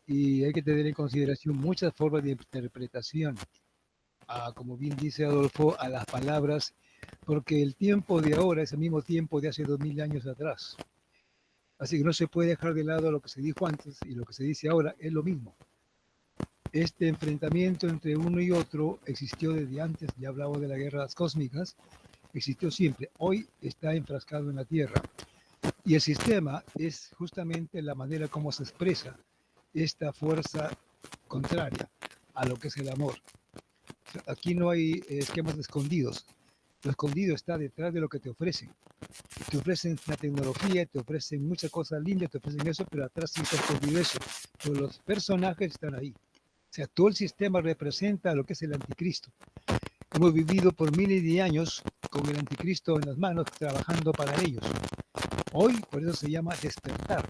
y hay que tener en consideración muchas formas de interpretación, como bien dice Adolfo, a las palabras, porque el tiempo de ahora es el mismo tiempo de hace 2000 años atrás. Así que no se puede dejar de lado lo que se dijo antes y lo que se dice ahora es lo mismo. Este enfrentamiento entre uno y otro existió desde antes, ya hablaba de las guerras cósmicas, existió siempre. Hoy está enfrascado en la Tierra. Y el sistema es justamente la manera como se expresa esta fuerza contraria a lo que es el amor. Aquí no hay esquemas escondidos. Lo escondido está detrás de lo que te ofrecen. Te ofrecen la tecnología, te ofrecen muchas cosas lindas, te ofrecen eso, pero atrás sí está escondido eso. Pero los personajes están ahí. O sea, todo el sistema representa lo que es el anticristo. Hemos vivido por miles de años con el anticristo en las manos, trabajando para ellos. Hoy, por eso se llama despertar.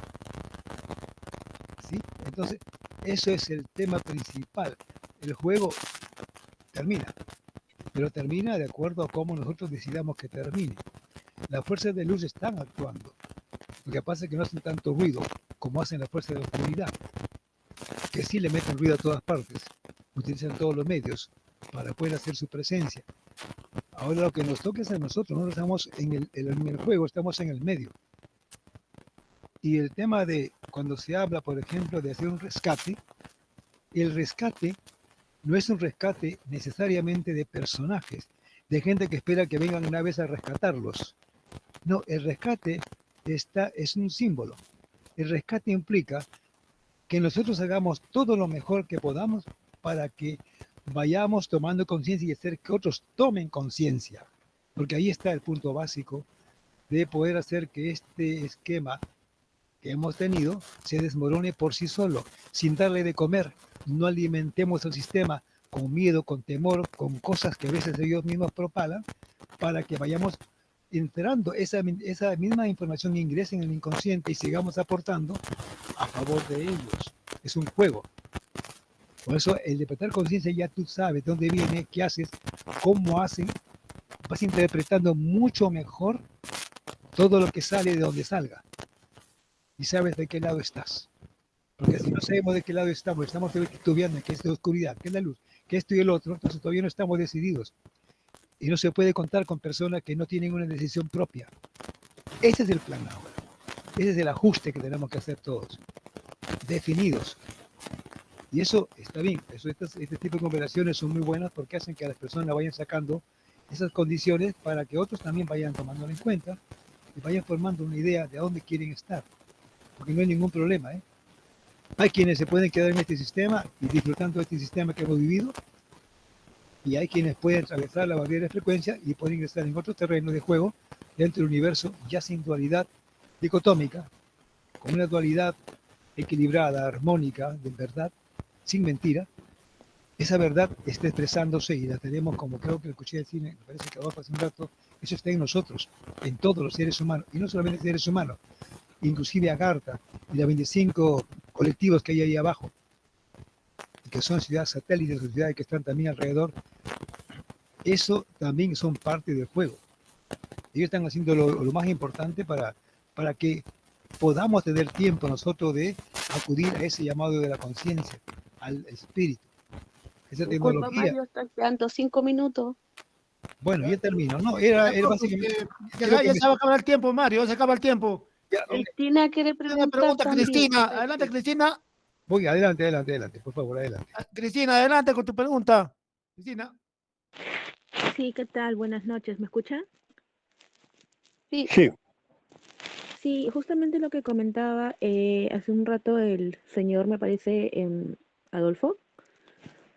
¿Sí? Entonces, eso es el tema principal. El juego termina, pero termina de acuerdo a cómo nosotros decidamos que termine. Las fuerzas de luz están actuando. Lo que pasa es que no hacen tanto ruido como hacen las fuerzas de oscuridad, que sí le meten ruido a todas partes, utilizan todos los medios para poder hacer su presencia. Ahora lo que nos toca es a nosotros, no estamos en el juego, estamos en el medio. Y el tema de cuando se habla, por ejemplo, de hacer un rescate, el rescate no es un rescate necesariamente de personajes, de gente que espera que vengan una vez a rescatarlos. No, el rescate es un símbolo. El rescate implica que nosotros hagamos todo lo mejor que podamos para que vayamos tomando conciencia y hacer que otros tomen conciencia. Porque ahí está el punto básico de poder hacer que este esquema que hemos tenido se desmorone por sí solo, sin darle de comer. No alimentemos el sistema con miedo, con temor, con cosas que a veces ellos mismos propalan, para que vayamos entrando esa misma información ingrese en el inconsciente y sigamos aportando a favor de ellos. Es un juego. Por eso el despertar conciencia ya tú sabes dónde viene, qué haces, cómo hacen, vas interpretando mucho mejor todo lo que sale de donde salga. Y sabes de qué lado estás. Porque si no sabemos de qué lado estamos estudiando que es de oscuridad, que es la luz, que esto y el otro, entonces todavía no estamos decididos. Y no se puede contar con personas que no tienen una decisión propia. Ese es el plan ahora. Ese es el ajuste que tenemos que hacer todos. Definidos. Y eso está bien. Este tipo de conversaciones son muy buenas porque hacen que las personas vayan sacando esas condiciones para que otros también vayan tomándolas en cuenta y vayan formando una idea de a dónde quieren estar. Porque no hay ningún problema, ¿eh? Hay quienes se pueden quedar en este sistema y disfrutando de este sistema que hemos vivido, y hay quienes pueden atravesar la barrera de frecuencia y pueden ingresar en otros terrenos de juego dentro del universo, ya sin dualidad dicotómica, con una dualidad equilibrada, armónica, de verdad, sin mentira, esa verdad está expresándose y la tenemos, como creo que escuché decir, me parece que Adolfo hace un rato, eso está en nosotros, en todos los seres humanos, y no solamente seres humanos, inclusive Agartha y los 25 colectivos que hay ahí abajo, que son ciudades satélites, ciudades que están también alrededor, eso también son parte del juego. Ellos están haciendo lo más importante para que podamos tener tiempo nosotros de acudir a ese llamado de la conciencia, al espíritu. Esa Disculpa, tecnología, Mario, están quedando 5 minutos. bueno, ya termino, ¿no? Era básicamente... Ya se va a acabar el tiempo, Mario, se acaba el tiempo. Ya, Cristina quiere Una preguntar pregunta, también. Cristina. Adelante, Cristina. voy, adelante, por favor, adelante. Cristina, adelante con tu pregunta. Cristina. Sí, ¿qué tal? Buenas noches, ¿me escucha? Sí, Sí. Sí, justamente lo que comentaba hace un rato el señor, me parece, Adolfo,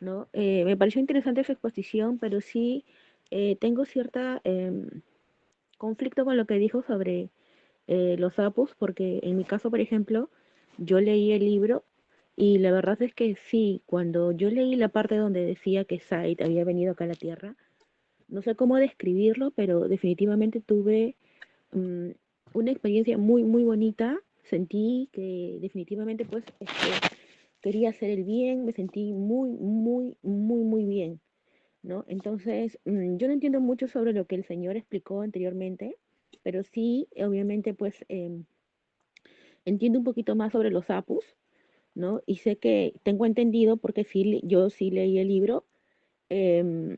¿no? Me pareció interesante su exposición, pero sí tengo cierta conflicto con lo que dijo sobre los apus, porque en mi caso, por ejemplo, yo leí el libro y la verdad es que sí, cuando yo leí la parte donde decía que Said había venido acá a la Tierra, no sé cómo describirlo, pero definitivamente tuve mm, una experiencia muy, muy bonita. Sentí que definitivamente pues quería hacer el bien, me sentí muy, muy, muy, muy bien, ¿no? Entonces, yo no entiendo mucho sobre lo que el Señor explicó anteriormente, pero sí, obviamente, pues entiendo un poquito más sobre los apus, ¿no? Y sé que tengo entendido, porque sí, yo sí leí el libro, em,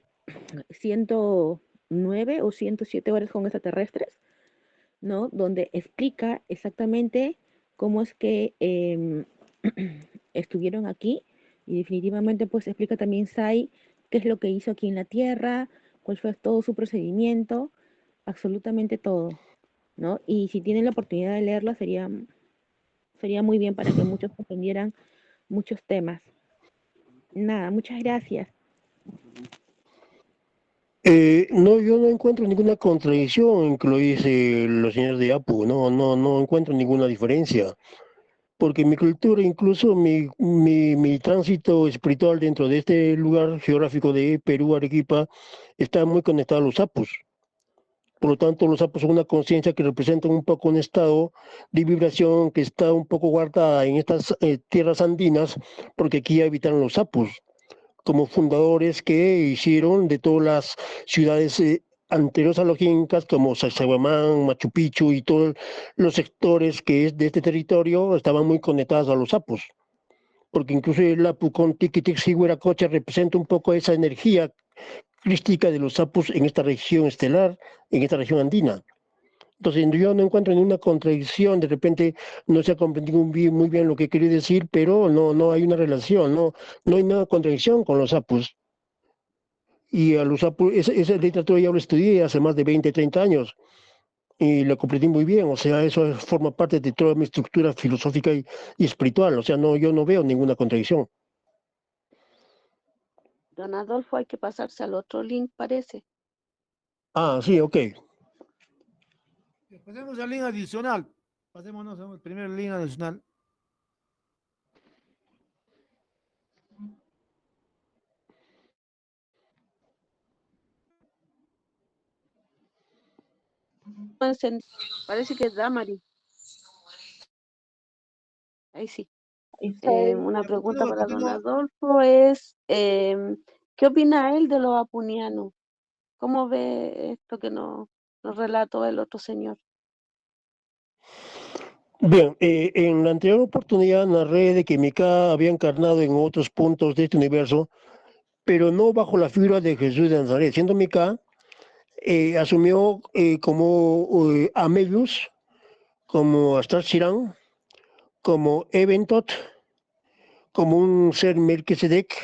109 o 107 horas con extraterrestres, ¿no? Donde explica exactamente cómo es que estuvieron aquí y definitivamente pues explica también Sai qué es lo que hizo aquí en la Tierra, cuál fue todo su procedimiento, absolutamente todo, ¿no? Y si tienen la oportunidad de leerla sería muy bien para que muchos comprendieran muchos temas. Nada, muchas gracias. No, yo no encuentro ninguna contradicción en que lo dice los señores de Apu, no encuentro ninguna diferencia, porque mi cultura, incluso mi tránsito espiritual dentro de este lugar geográfico de Perú, Arequipa, está muy conectado a los Apus. Por lo tanto, los Apus son una conciencia que representa un poco un estado de vibración que está un poco guardada en estas tierras andinas, porque aquí habitaron los Apus como fundadores que hicieron de todas las ciudades anteriores a los incas, como Sacsayhuamán, Machu Picchu y todos los sectores que es de este territorio, estaban muy conectados a los apus, porque incluso el apu con Tiquitixihuiracocha representa un poco esa energía crística de los apus en esta región estelar, en esta región andina. Entonces yo no encuentro ninguna contradicción, de repente no se ha comprendido muy bien lo que quería decir, pero no hay una relación, no hay nada contradicción con los apus. Y a los apus, esa literatura ya lo estudié hace más de 20, 30 años y lo comprendí muy bien, o sea, eso forma parte de toda mi estructura filosófica y espiritual, o sea, yo no veo ninguna contradicción. don Adolfo, hay que pasarse al otro link, parece. Ah, sí, ok. Pasemos al link adicional. Pasémonos al primer link adicional. Parece que es Damari. Ahí sí. Una pregunta para don Continúa. Adolfo es, ¿qué opina él de los apunianos? ¿Cómo ve esto que nos relató el otro señor? Bien, en la anterior oportunidad narré de que Mika había encarnado en otros puntos de este universo, pero no bajo la figura de Jesús de Nazaret. Siendo Mika, asumió como Amelius, como Astar Shirán, como Eventot, como un ser Melquisedec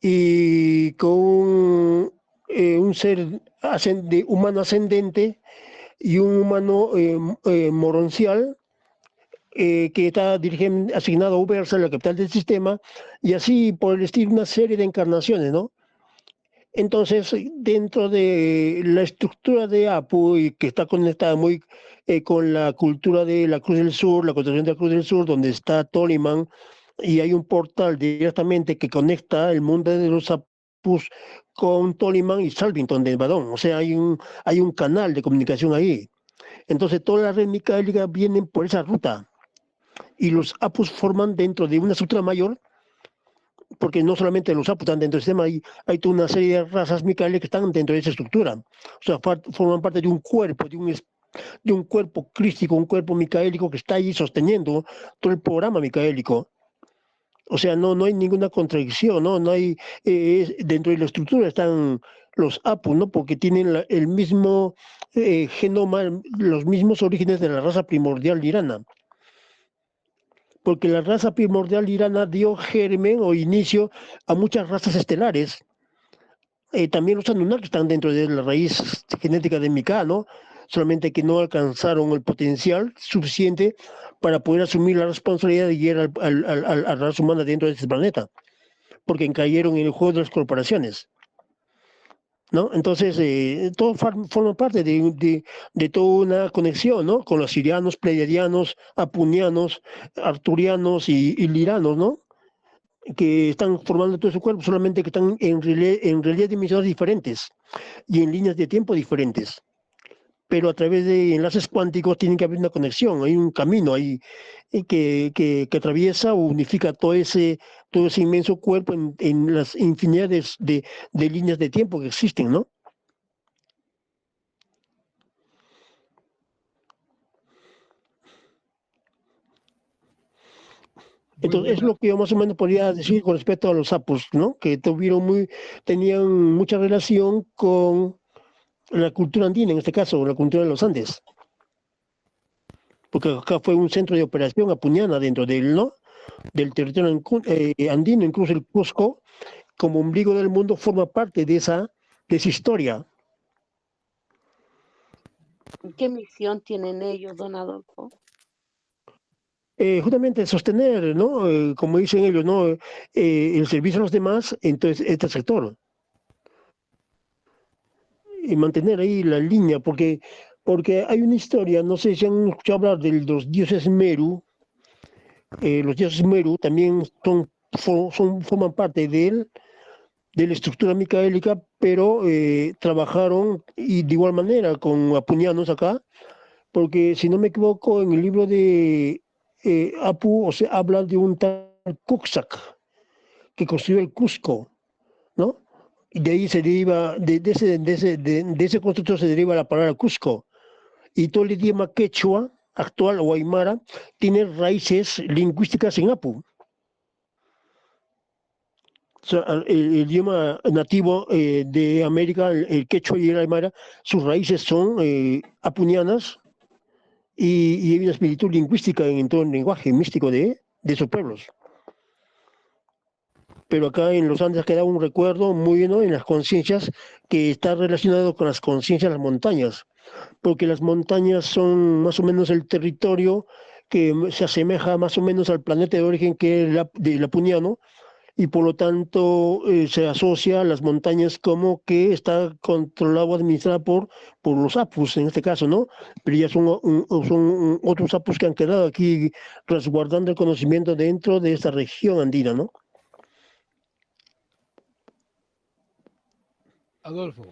y con un ser humano ascendente y un humano moroncial que está asignado a Ubersa, la capital del sistema, y así por el estilo una serie de encarnaciones, ¿no? Entonces, dentro de la estructura de Apu, y que está conectada muy con la cultura de la Cruz del Sur, la construcción de la Cruz del Sur, donde está Toliman, y hay un portal directamente que conecta el mundo de los Apus con Toliman y Salvington de Badón. O sea, hay un canal de comunicación ahí. Entonces, toda la red micaélica vienen por esa ruta. Y los Apus forman dentro de una estructura mayor, porque no solamente los Apus están dentro del sistema, hay toda una serie de razas micaélicas que están dentro de esa estructura. O sea, forman parte de un cuerpo, de un cuerpo crístico, un cuerpo micaélico que está ahí sosteniendo todo el programa micaélico. O sea, no hay ninguna contradicción, no hay, dentro de la estructura están los Apus, ¿no? Porque tienen el mismo genoma, los mismos orígenes de la raza primordial lirana. Porque la raza primordial lirana dio germen o inicio a muchas razas estelares. También los Anunnaki están dentro de la raíz genética de Mika, ¿no? Solamente que no alcanzaron el potencial suficiente para poder asumir la responsabilidad de guiar a la raza humana dentro de este planeta, porque cayeron en el juego de las corporaciones, ¿no? Entonces, todo forma parte de toda una conexión, ¿no? Con los sirianos, pleiadianos, apunianos, arturianos y liranos, ¿no? Que están formando todo su cuerpo, solamente que están en realidad dimensiones diferentes y en líneas de tiempo diferentes. Pero a través de enlaces cuánticos tiene que haber una conexión, hay un camino ahí que atraviesa o unifica todo ese inmenso cuerpo en las infinidades de líneas de tiempo que existen, ¿no? Muy Entonces, es buena. lo que yo más o menos podría decir con respecto a los sapos, ¿no? Que tenían mucha relación con la cultura andina, en este caso, la cultura de los Andes. Porque acá fue un centro de operación apuñana dentro ¿no? Del territorio andino, incluso el Cusco, como ombligo del mundo, forma parte de esa historia. ¿Qué misión tienen ellos, don Adolfo? Justamente sostener, ¿no? Como dicen ellos, ¿no? El servicio a los demás, entonces, este sector. Y mantener ahí la línea, porque hay una historia, no sé si han escuchado hablar de los dioses Meru. Los dioses Meru también forman parte de la estructura micaélica, pero trabajaron y de igual manera con apunianos acá, porque si no me equivoco, en el libro de Apu, o sea, habla de un tal Cuxac que construyó el Cusco, ¿no? Y de ahí se deriva, de ese constructor se deriva la palabra Cusco. Y todo el idioma quechua actual o aymara tiene raíces lingüísticas en Apu. O sea, el idioma nativo de América, el quechua y el aymara, sus raíces son apunianas y hay una espiritud lingüística en todo el lenguaje místico de esos pueblos. Pero acá en los Andes ha quedado un recuerdo muy bueno en las conciencias que está relacionado con las conciencias de las montañas, porque las montañas son más o menos el territorio que se asemeja más o menos al planeta de origen que es el apuniano, y por lo tanto se asocia a las montañas como que está controlado o administrada por los Apus en este caso, ¿no? Pero ya son otros Apus que han quedado aquí resguardando el conocimiento dentro de esta región andina, ¿no? Adolfo,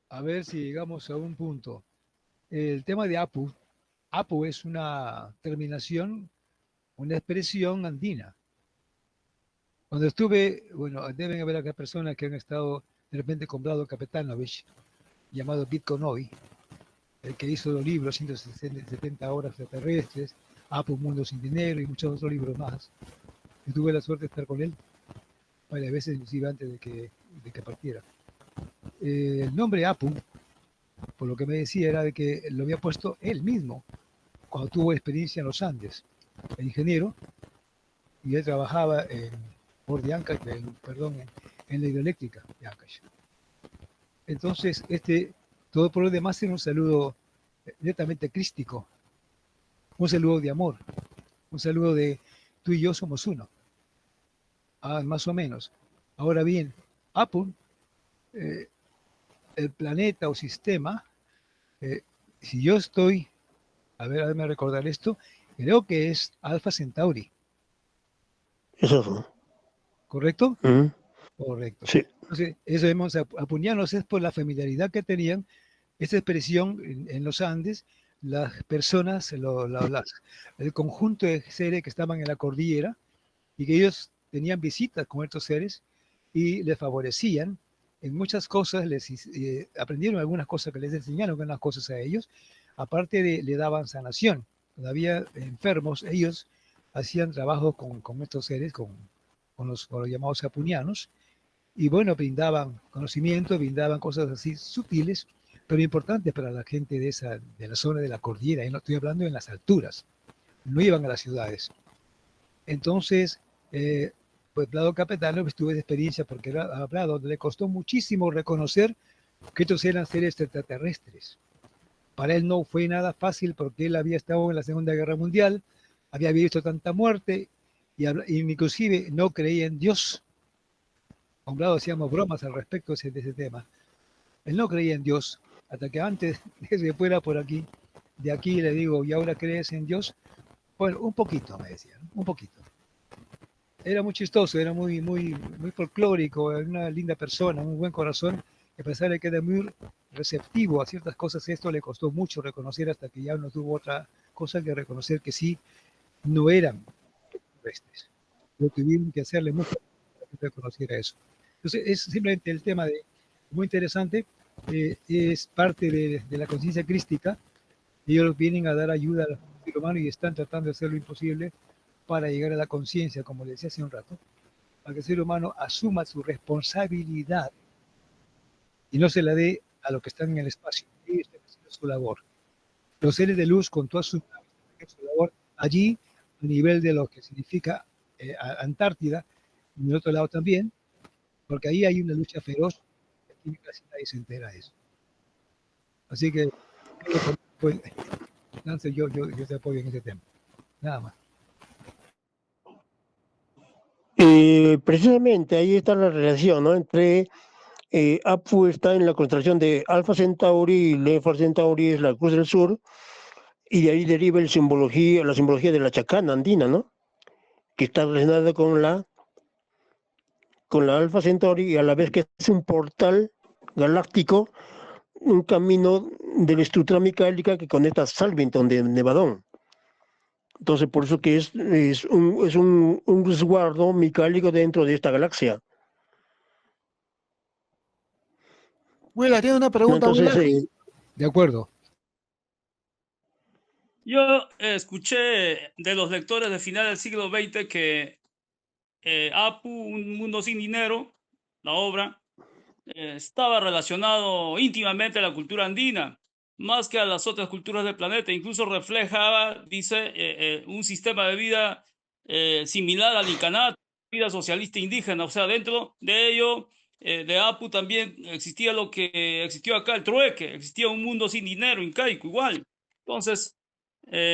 a ver si llegamos a un punto. El tema de Apu. Apu es una terminación, una expresión andina. Cuando estuve, bueno, deben haber acá personas que han estado de repente comprado Kapetanovich, llamado Bitconovi, el que hizo los libros 170 horas extraterrestres, Apu, Mundo sin Dinero y muchos otros libros más. Y tuve la suerte de estar con él varias veces, inclusive antes de que partiera. El nombre Apu, por lo que me decía, era de que lo había puesto él mismo cuando tuvo experiencia en los Andes. El ingeniero, y él trabajaba en en la hidroeléctrica de Ancash. Entonces, todo por lo demás era un saludo netamente crístico, un saludo de amor, un saludo de tú y yo somos uno, más o menos. Ahora bien, Apu, el planeta o sistema, si yo estoy, a ver, déjame recordar esto, creo que es Alpha Centauri. Eso. ¿correcto? Mm, Correcto. sí. Entonces, eso vemos, apunianos es por la familiaridad que tenían, esta expresión en los Andes, las personas, el conjunto de seres que estaban en la cordillera y que ellos tenían visitas con estos seres y les favorecían en muchas cosas, aprendieron algunas cosas que les enseñaron algunas cosas a ellos, aparte le daban sanación. Cuando había enfermos, ellos hacían trabajo con estos seres, con los llamados apunianos, y bueno, brindaban conocimiento, brindaban cosas así sutiles, pero importantes para la gente de la zona de la cordillera, y no estoy hablando en las alturas, no iban a las ciudades. Entonces, pues Vlado Capetano pues, tuve experiencia porque a Vlado le costó muchísimo reconocer que estos eran seres extraterrestres. Para él no fue nada fácil porque él había estado en la Segunda Guerra Mundial, había visto tanta muerte y inclusive no creía en Dios. Con Vlado hacíamos bromas al respecto de ese tema. Él no creía en Dios hasta que antes de que se fuera por aquí, de aquí le digo, ¿y ahora crees en Dios? Bueno, un poquito, me decían, un poquito. Era muy chistoso, era muy folclórico, era una linda persona, un buen corazón, a pesar de que era muy receptivo a ciertas cosas, esto le costó mucho reconocer hasta que ya no tuvo otra cosa que reconocer que sí, no eran terrestres. Lo tuvieron que hacerle mucho para que reconociera eso. Entonces, es simplemente el tema muy interesante, es parte de la conciencia crística, ellos vienen a dar ayuda al ser humano y están tratando de hacer lo imposible para llegar a la conciencia, como le decía hace un rato, para que el ser humano asuma su responsabilidad y no se la dé a los que están en el espacio. Ellos están haciendo su labor. Los seres de luz, con toda su labor, allí, a nivel de lo que significa Antártida, y en el otro lado también, porque ahí hay una lucha feroz, y aquí casi nadie se entera de eso. Así que, pues, Nancy, yo te apoyo en ese tema. Nada más. Precisamente ahí está la relación, ¿no? Entre Apu está en la constelación de Alpha Centauri y Alpha Centauri es la Cruz del Sur, y de ahí deriva la simbología de la chacana andina, ¿no? Que está relacionada con la Alpha Centauri y a la vez que es un portal galáctico, un camino de la estructura micálica que conecta a Salvington de Nevadón. Entonces, por eso que es un resguardo micálico dentro de esta galaxia. Willa, tiene una pregunta, Entonces, Willa. De acuerdo. Yo escuché de los lectores de final del siglo XX que Apu, Un Mundo Sin Dinero, la obra, estaba relacionado íntimamente a la cultura andina, más que a las otras culturas del planeta. Incluso reflejaba, dice, un sistema de vida similar al incanato, vida socialista indígena. O sea, dentro de ello, de Apu también existía lo que existió acá, el trueque, existía un mundo sin dinero, incaico, igual. Entonces,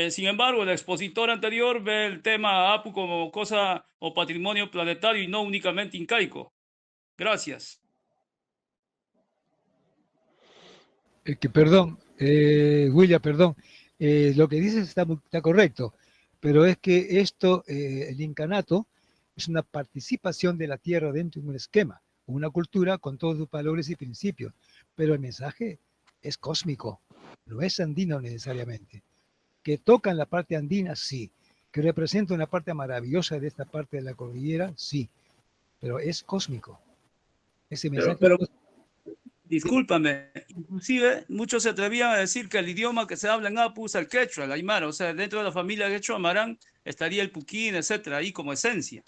sin embargo, el expositor anterior ve el tema Apu como cosa o patrimonio planetario y no únicamente incaico. Gracias. Perdón, William, perdón. Lo que dices está correcto, pero es que esto, el incanato, es una participación de la Tierra dentro de un esquema, una cultura con todos sus valores y principios, pero el mensaje es cósmico, no es andino necesariamente. Que tocan la parte andina, sí. Que representa una parte maravillosa de esta parte de la cordillera, sí, pero es cósmico. Ese mensaje Pero es cósmico. discúlpame, inclusive muchos se atrevían a decir que el idioma que se habla en Apu es el quechua, el aymara, o sea, dentro de la familia quechua amarán estaría el puquín, etcétera, ahí como esencia.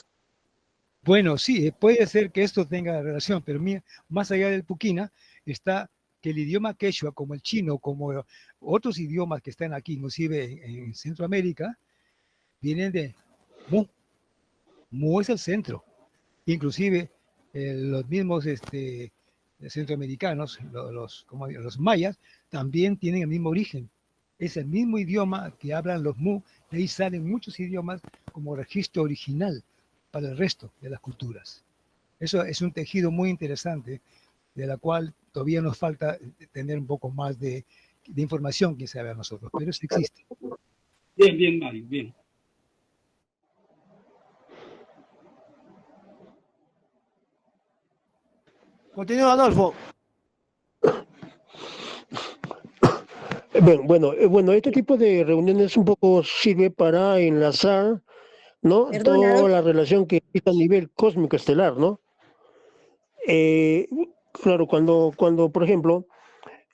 Bueno, sí, puede ser que esto tenga relación, pero más allá del puquina está que el idioma quechua, como el chino, como otros idiomas que están aquí, inclusive en Centroamérica, vienen de mu. Mu es el centro. Inclusive los mismos centroamericanos, los mayas, también tienen el mismo origen. Es el mismo idioma que hablan los mu, de ahí salen muchos idiomas como registro original para el resto de las culturas. Eso es un tejido muy interesante, de la cual todavía nos falta tener un poco más de información que se haga a nosotros, pero eso existe. Bien, bien, Mario, bien. Continúa, Adolfo. Bueno, este tipo de reuniones un poco sirve para enlazar, ¿no? Perdona, Toda Adolfo. la relación que existe a nivel cósmico estelar, ¿no? Eh, claro, cuando, por ejemplo,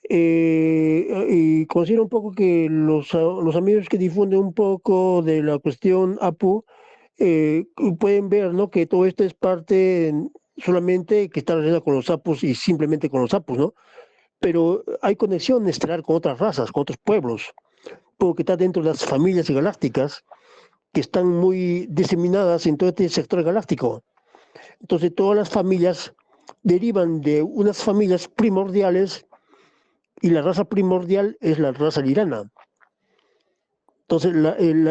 y considero un poco que los amigos que difunden un poco de la cuestión APU pueden ver, ¿no? Que todo esto es parte solamente que está relacionado con los APUs y simplemente con los APUs, ¿no? Pero hay conexión estelar con otras razas, con otros pueblos, porque está dentro de las familias galácticas que están muy diseminadas en todo este sector galáctico. Entonces, todas las familias derivan de unas familias primordiales y la raza primordial es la raza lirana. Entonces,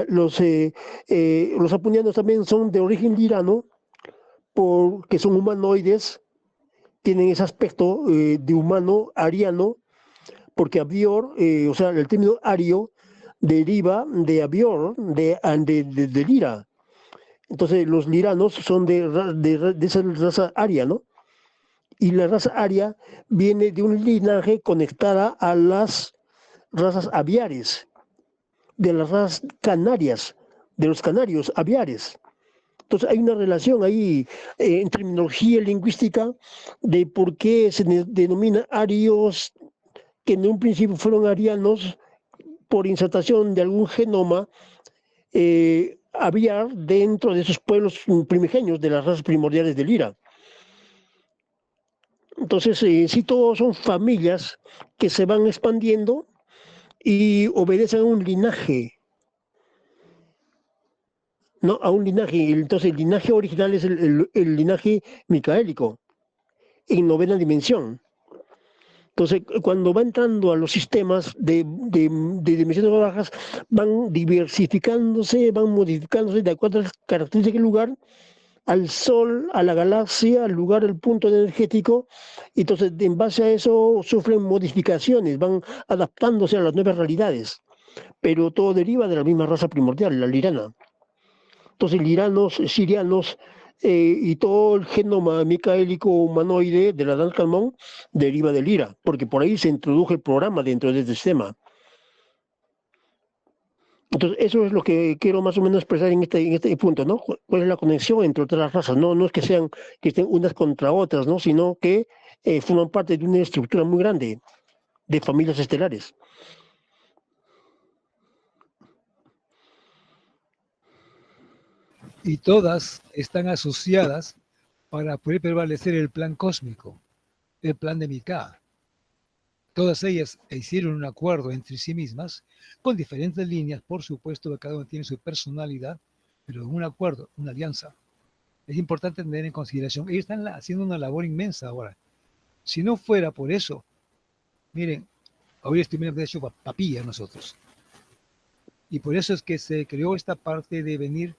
los apunianos también son de origen lirano porque son humanoides, tienen ese aspecto de humano ariano, porque Abior, o sea, el término ario deriva de Abior, de Lira. Entonces, los liranos son de esa raza aria, ¿no? Y la raza aria viene de un linaje conectada a las razas aviares, de las razas canarias, de los canarios aviares. Entonces hay una relación ahí en terminología lingüística de por qué se denomina arios, que en un principio fueron arianos por insertación de algún genoma aviar dentro de esos pueblos primigenios de las razas primordiales del Lira. Entonces, sí, todos son familias que se van expandiendo y obedecen a un linaje, ¿no? A un linaje. Entonces, el linaje original es el linaje micaélico, en novena dimensión. Entonces, cuando va entrando a los sistemas de dimensiones más bajas, van diversificándose, van modificándose de acuerdo a las características del lugar, al Sol, a la galaxia, al lugar, al punto energético, y entonces en base a eso sufren modificaciones, van adaptándose a las nuevas realidades, pero todo deriva de la misma raza primordial, la lirana. Entonces liranos, sirianos y todo el genoma micaélico humanoide de la Dan Calmón deriva del Lira, porque por ahí se introdujo el programa dentro de este sistema. Entonces, eso es lo que quiero más o menos expresar en este punto, ¿no? ¿Cuál es la conexión entre otras razas? No es que estén unas contra otras, ¿no? Sino que forman parte de una estructura muy grande de familias estelares. Y todas están asociadas para poder prevalecer el plan cósmico, el plan de Mika. Todas ellas hicieron un acuerdo entre sí mismas, con diferentes líneas, por supuesto, que cada uno tiene su personalidad, pero un acuerdo, una alianza. Es importante tener en consideración. Ellos están haciendo una labor inmensa ahora. Si no fuera por eso, miren, hoy estuvimos hecho papilla nosotros. Y por eso es que se creó esta parte de venir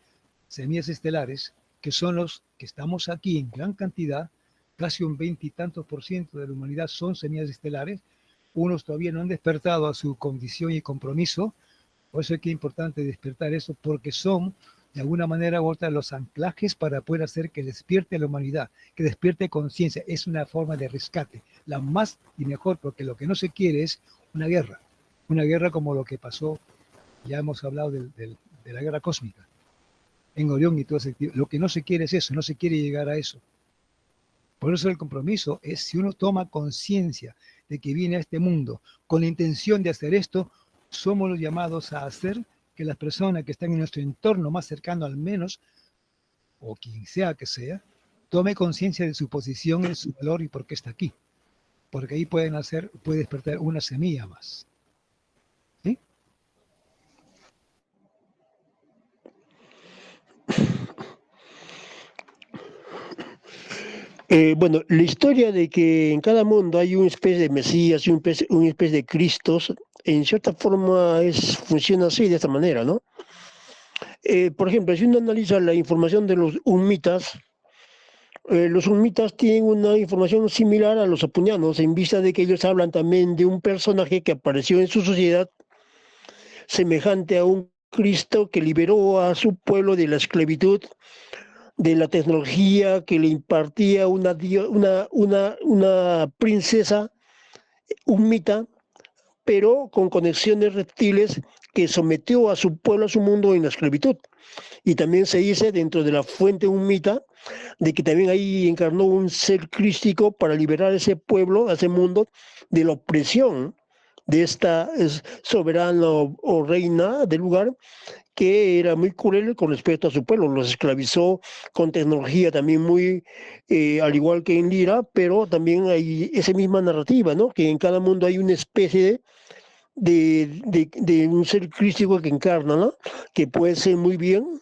semillas estelares, que son los que estamos aquí en gran cantidad, casi un 20 y tantos % de la humanidad son semillas estelares. Unos todavía no han despertado a su condición y compromiso, por eso es que es importante despertar eso, porque son de alguna manera u otra los anclajes para poder hacer que despierte a la humanidad, que despierte conciencia. Es una forma de rescate, la más y mejor, porque lo que no se quiere es una guerra como lo que pasó, ya hemos hablado de la guerra cósmica, en Orión y todo ese tipo. Lo que no se quiere es eso, no se quiere llegar a eso. Por eso el compromiso es, si uno toma conciencia de que viene a este mundo con la intención de hacer esto, somos los llamados a hacer que las personas que están en nuestro entorno más cercano al menos, o quien sea que sea, tome conciencia de su posición, de su valor y por qué está aquí. Porque ahí puede despertar una semilla más. ¿Sí? Bueno, la historia de que en cada mundo hay una especie de Mesías y una especie de Cristos, en cierta forma funciona así, de esta manera, ¿no? Por ejemplo, si uno analiza la información de los humitas tienen una información similar a los apunianos, en vista de que ellos hablan también de un personaje que apareció en su sociedad semejante a un Cristo que liberó a su pueblo de la esclavitud de la tecnología que le impartía una princesa, un mita, pero con conexiones reptiles que sometió a su pueblo, a su mundo en la esclavitud. Y también se dice dentro de la fuente un mita de que también ahí encarnó un ser crístico para liberar a ese pueblo, a ese mundo, de la opresión de esta soberana o reina del lugar, que era muy cruel con respecto a su pueblo, los esclavizó con tecnología también muy, al igual que en Lira, pero también hay esa misma narrativa, ¿no? Que en cada mundo hay una especie de un ser crístico que encarna, ¿no? Que puede ser muy bien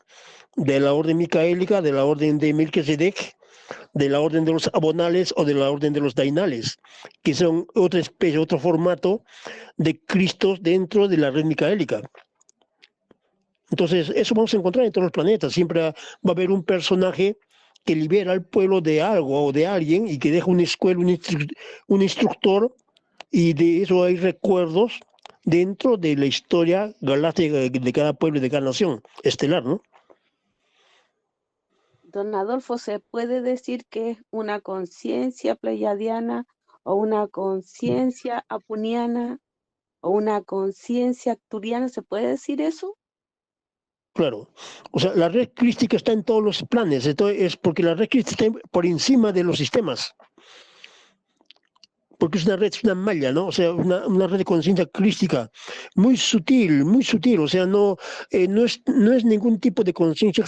de la orden micaélica, de la orden de Melquisedec, de la orden de los abonales o de la orden de los dainales, que son otra especie, otro formato de Cristos dentro de la red micaélica. Entonces, eso vamos a encontrar en todos los planetas. Siempre va a haber un personaje que libera al pueblo de algo o de alguien y que deja una escuela, un instructor, y de eso hay recuerdos dentro de la historia galáctica de cada pueblo y de cada nación estelar, ¿no? Don Adolfo, ¿se puede decir que es una conciencia pleiadiana o una conciencia apuniana o una conciencia acturiana? ¿Se puede decir eso? Claro. O sea, la red crística está en todos los planes. Entonces, es porque la red crística está por encima de los sistemas. Porque es una red, es una malla, ¿no? O sea, una red de conciencia crística muy sutil, muy sutil. O sea, no es ningún tipo de conciencia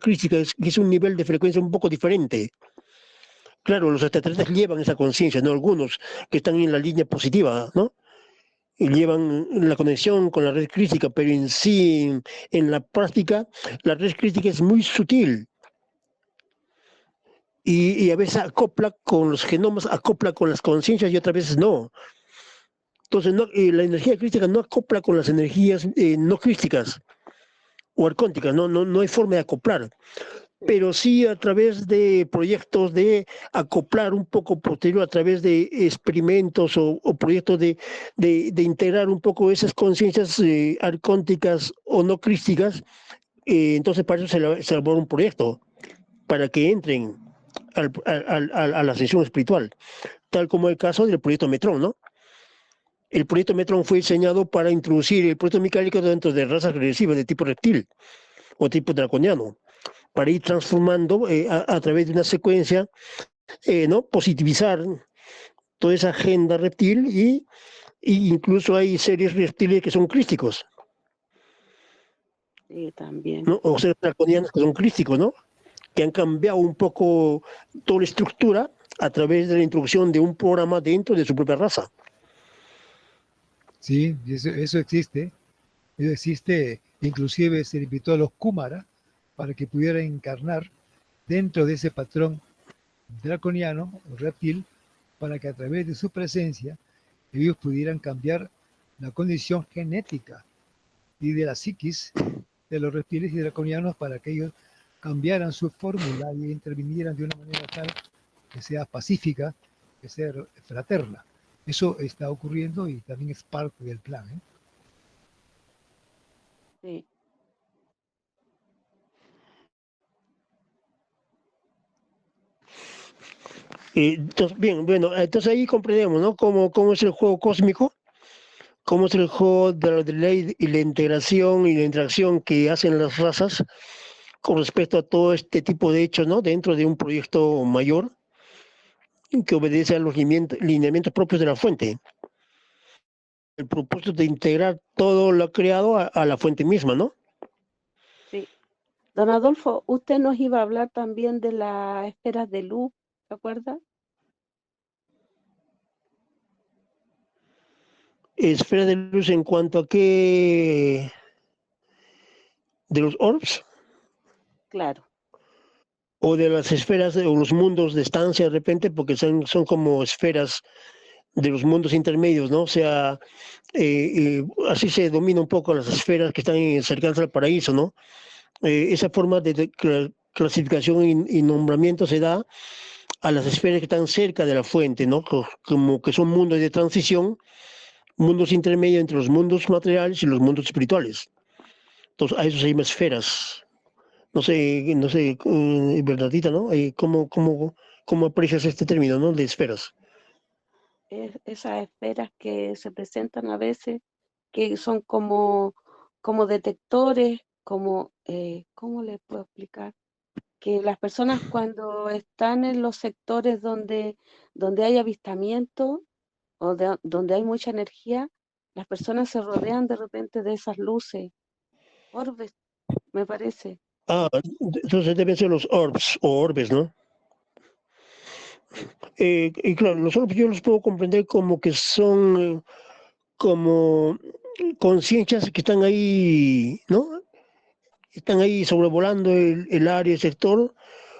crística, es un nivel de frecuencia un poco diferente. Claro, los extraterrestres llevan esa conciencia, ¿no? Algunos que están en la línea positiva, ¿no? Y llevan la conexión con la red crística, pero en sí, en la práctica, la red crística es muy sutil. Y a veces acopla con los genomas, acopla con las conciencias y otras veces no. Entonces, la energía crística no acopla con las energías no crísticas o arcónticas, no hay forma de acoplar. Pero sí a través de proyectos de acoplar un poco posterior, a través de experimentos o proyectos de integrar un poco esas conciencias arcónticas o no crísticas, entonces para eso se elabora un proyecto, para que entren a la ascensión espiritual, tal como el caso del proyecto Metrón, ¿no? El proyecto Metrón fue diseñado para introducir el proyecto micálico dentro de razas regresivas de tipo reptil o tipo draconiano, para ir transformando a través de una secuencia, ¿no? Positivizar toda esa agenda reptil y incluso hay seres reptiles que son crísticos. Sí, también. ¿No? O seres draconianos que son crísticos, ¿no? Que han cambiado un poco toda la estructura a través de la introducción de un programa dentro de su propia raza. Sí, eso existe. Eso existe. Inclusive se invitó a los Kumara para que pudieran encarnar dentro de ese patrón draconiano o reptil, para que a través de su presencia ellos pudieran cambiar la condición genética y de la psiquis de los reptiles y draconianos, para que ellos cambiaran su fórmula y intervinieran de una manera tal que sea pacífica, que sea fraterna. Eso está ocurriendo y también es parte del plan, ¿eh? Sí. Entonces, bien, bueno, entonces ahí comprendemos, ¿no? Cómo es el juego cósmico, cómo es el juego de la ley y la integración y la interacción que hacen las razas con respecto a todo este tipo de hechos, ¿no? Dentro de un proyecto mayor que obedece a los lineamientos propios de la fuente. El propósito de integrar todo lo creado a la fuente misma, ¿no? Sí. Don Adolfo, usted nos iba a hablar también de las esferas de luz, ¿se acuerda? Esfera de luz en cuanto a qué, de los orbs, Claro. o de las esferas o los mundos de estancia de repente, porque son como esferas de los mundos intermedios, ¿no? O sea, así se domina un poco las esferas que están cercanas al paraíso, ¿no? Esa forma de clasificación y nombramiento se da a las esferas que están cerca de la fuente, ¿no? Como que son mundos de transición, mundos intermedios entre los mundos materiales y los mundos espirituales. Entonces, a eso se llama esferas No sé, Bernardita, ¿no? ¿Cómo aprecias este término, ¿no? De esferas. Esas esferas que se presentan a veces, que son como detectores, ¿cómo les puedo explicar? Que las personas cuando están en los sectores donde hay avistamiento o donde hay mucha energía, las personas se rodean de repente de esas luces, orbes, me parece. Ah, entonces deben ser los orbs o orbes, ¿no? Sí, Y claro, los orbes yo los puedo comprender como que son como conciencias que están ahí, ¿no? Están ahí sobrevolando el área, el sector,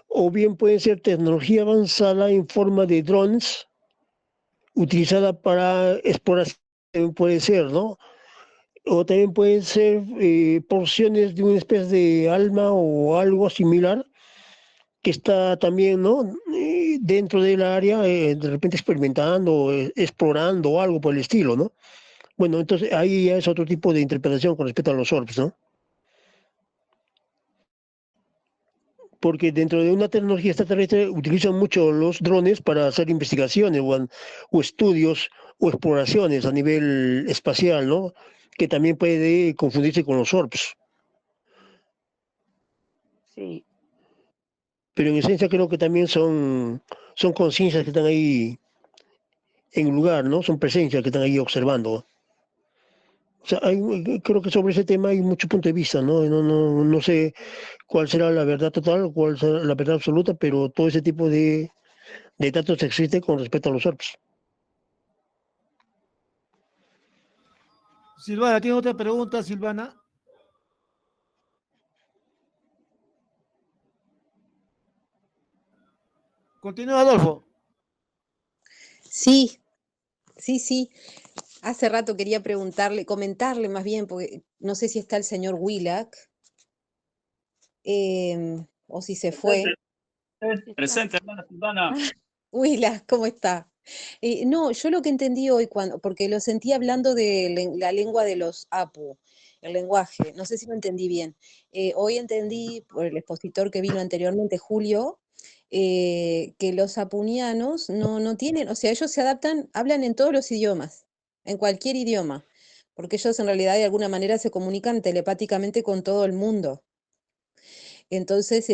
o bien puede ser tecnología avanzada en forma de drones utilizada para exploración, puede ser, ¿no? O también pueden ser porciones de una especie de alma o algo similar que está también, ¿no? Dentro del área, de repente experimentando, explorando o algo por el estilo, ¿no? Bueno, entonces ahí ya es otro tipo de interpretación con respecto a los orbs, ¿no? Porque dentro de una tecnología extraterrestre utilizan mucho los drones para hacer investigaciones o estudios o exploraciones a nivel espacial, ¿no? Que también puede confundirse con los orbs. sí, Pero en esencia creo que también son conciencias que están ahí en un lugar, ¿no? Son presencias que están ahí observando. O sea, creo que sobre ese tema hay mucho punto de vista, ¿no? No sé cuál será la verdad total, cuál será la verdad absoluta, pero todo ese tipo de datos existe con respecto a los orbs. Silvana, ¿tiene otra pregunta, Silvana? Continúa, Adolfo. Sí, sí. Hace rato quería preguntarle, comentarle más bien, porque no sé si está el señor Willac o si se fue. está. Presente, hermana Silvana. Willac, ¿cómo está? No, yo lo que entendí hoy, porque lo sentí hablando de la lengua de los Apu, el lenguaje, no sé si lo entendí bien. Hoy entendí por el expositor que vino anteriormente, Julio, que los apunianos no tienen, o sea, ellos se adaptan, hablan en todos los idiomas, en cualquier idioma, porque ellos en realidad de alguna manera se comunican telepáticamente con todo el mundo. Entonces,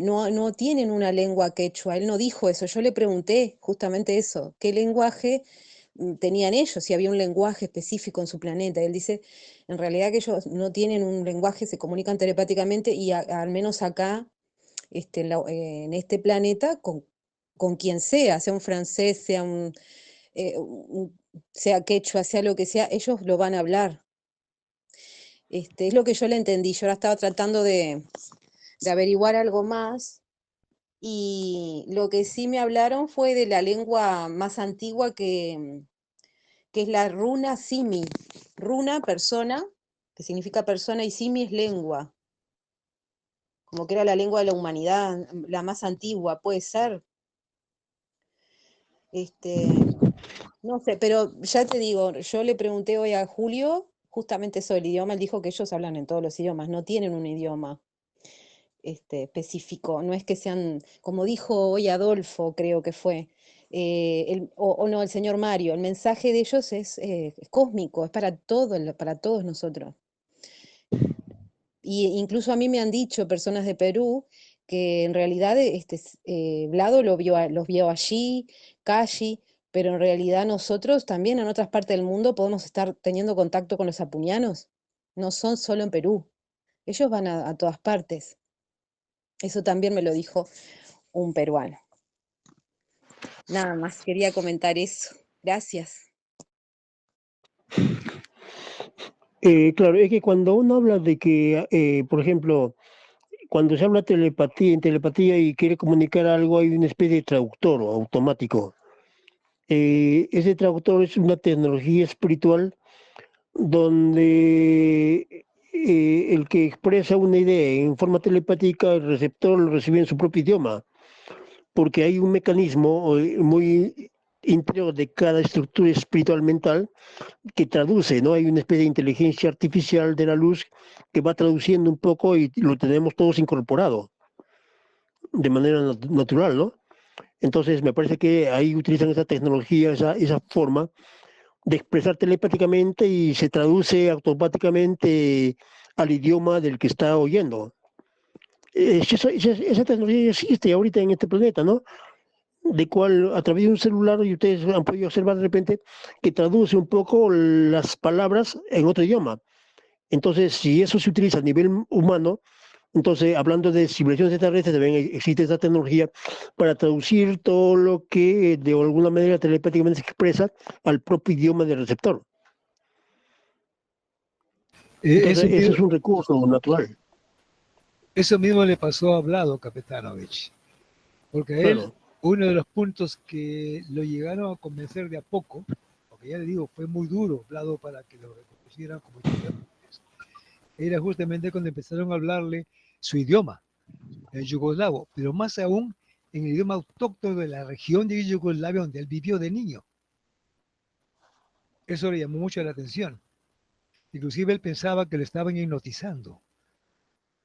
no tienen una lengua quechua. Él no dijo eso. Yo le pregunté justamente eso, ¿qué lenguaje tenían ellos? Si había un lenguaje específico en su planeta. Él dice, en realidad que ellos no tienen un lenguaje, se comunican telepáticamente y al menos acá, en este planeta, con quien sea un francés, sea quechua, sea lo que sea, ellos lo van a hablar. Es lo que yo le entendí. Yo ahora estaba tratando de averiguar algo más. Y lo que sí me hablaron fue de la lengua más antigua que es la runa simi. Runa, persona, que significa persona, y simi es lengua. Como que era la lengua de la humanidad, la más antigua, puede ser. No sé, pero ya te digo, yo le pregunté hoy a Julio justamente eso del idioma, él dijo que ellos hablan en todos los idiomas, no tienen un idioma específico, no es que sean, como dijo hoy Adolfo, creo que fue, o no, el señor Mario, el mensaje de ellos es cósmico, es para todos nosotros. Y incluso a mí me han dicho personas de Perú que en realidad Vlado los vio allí, Kashi, pero en realidad nosotros también en otras partes del mundo podemos estar teniendo contacto con los apuñanos. No son solo en Perú. Ellos van a todas partes. Eso también me lo dijo un peruano. Nada más, quería comentar eso. Gracias. Claro, es que cuando uno habla de que, por ejemplo, cuando se habla en telepatía y quiere comunicar algo, hay una especie de traductor automático. Ese traductor es una tecnología espiritual donde el que expresa una idea en forma telepática, el receptor lo recibe en su propio idioma, porque hay un mecanismo muy interior de cada estructura espiritual mental que traduce, ¿no? Hay una especie de inteligencia artificial de la luz que va traduciendo un poco y lo tenemos todos incorporado de manera natural, ¿no? Entonces me parece que ahí utilizan esa tecnología, esa forma de expresar telepáticamente y se traduce automáticamente al idioma del que está oyendo. Esa tecnología existe ahorita en este planeta, ¿no? De cual a través de un celular, y ustedes han podido observar de repente, que traduce un poco las palabras en otro idioma. Entonces, si eso se utiliza a nivel humano, entonces, hablando de civilizaciones extraterrestres, también existe esa tecnología para traducir todo lo que de alguna manera telepáticamente se expresa al propio idioma del receptor. Entonces, ese es un recurso natural. Eso mismo le pasó a Vlado Kapetanovich, porque a él, Claro. uno de los puntos que lo llegaron a convencer de a poco, porque ya le digo, fue muy duro Vlado para que lo reconocieran como extraterrestres, era justamente cuando empezaron a hablarle su idioma, el yugoslavo, pero más aún en el idioma autóctono de la región de Yugoslavia donde él vivió de niño. Eso le llamó mucho la atención. Inclusive él pensaba que lo estaban hipnotizando.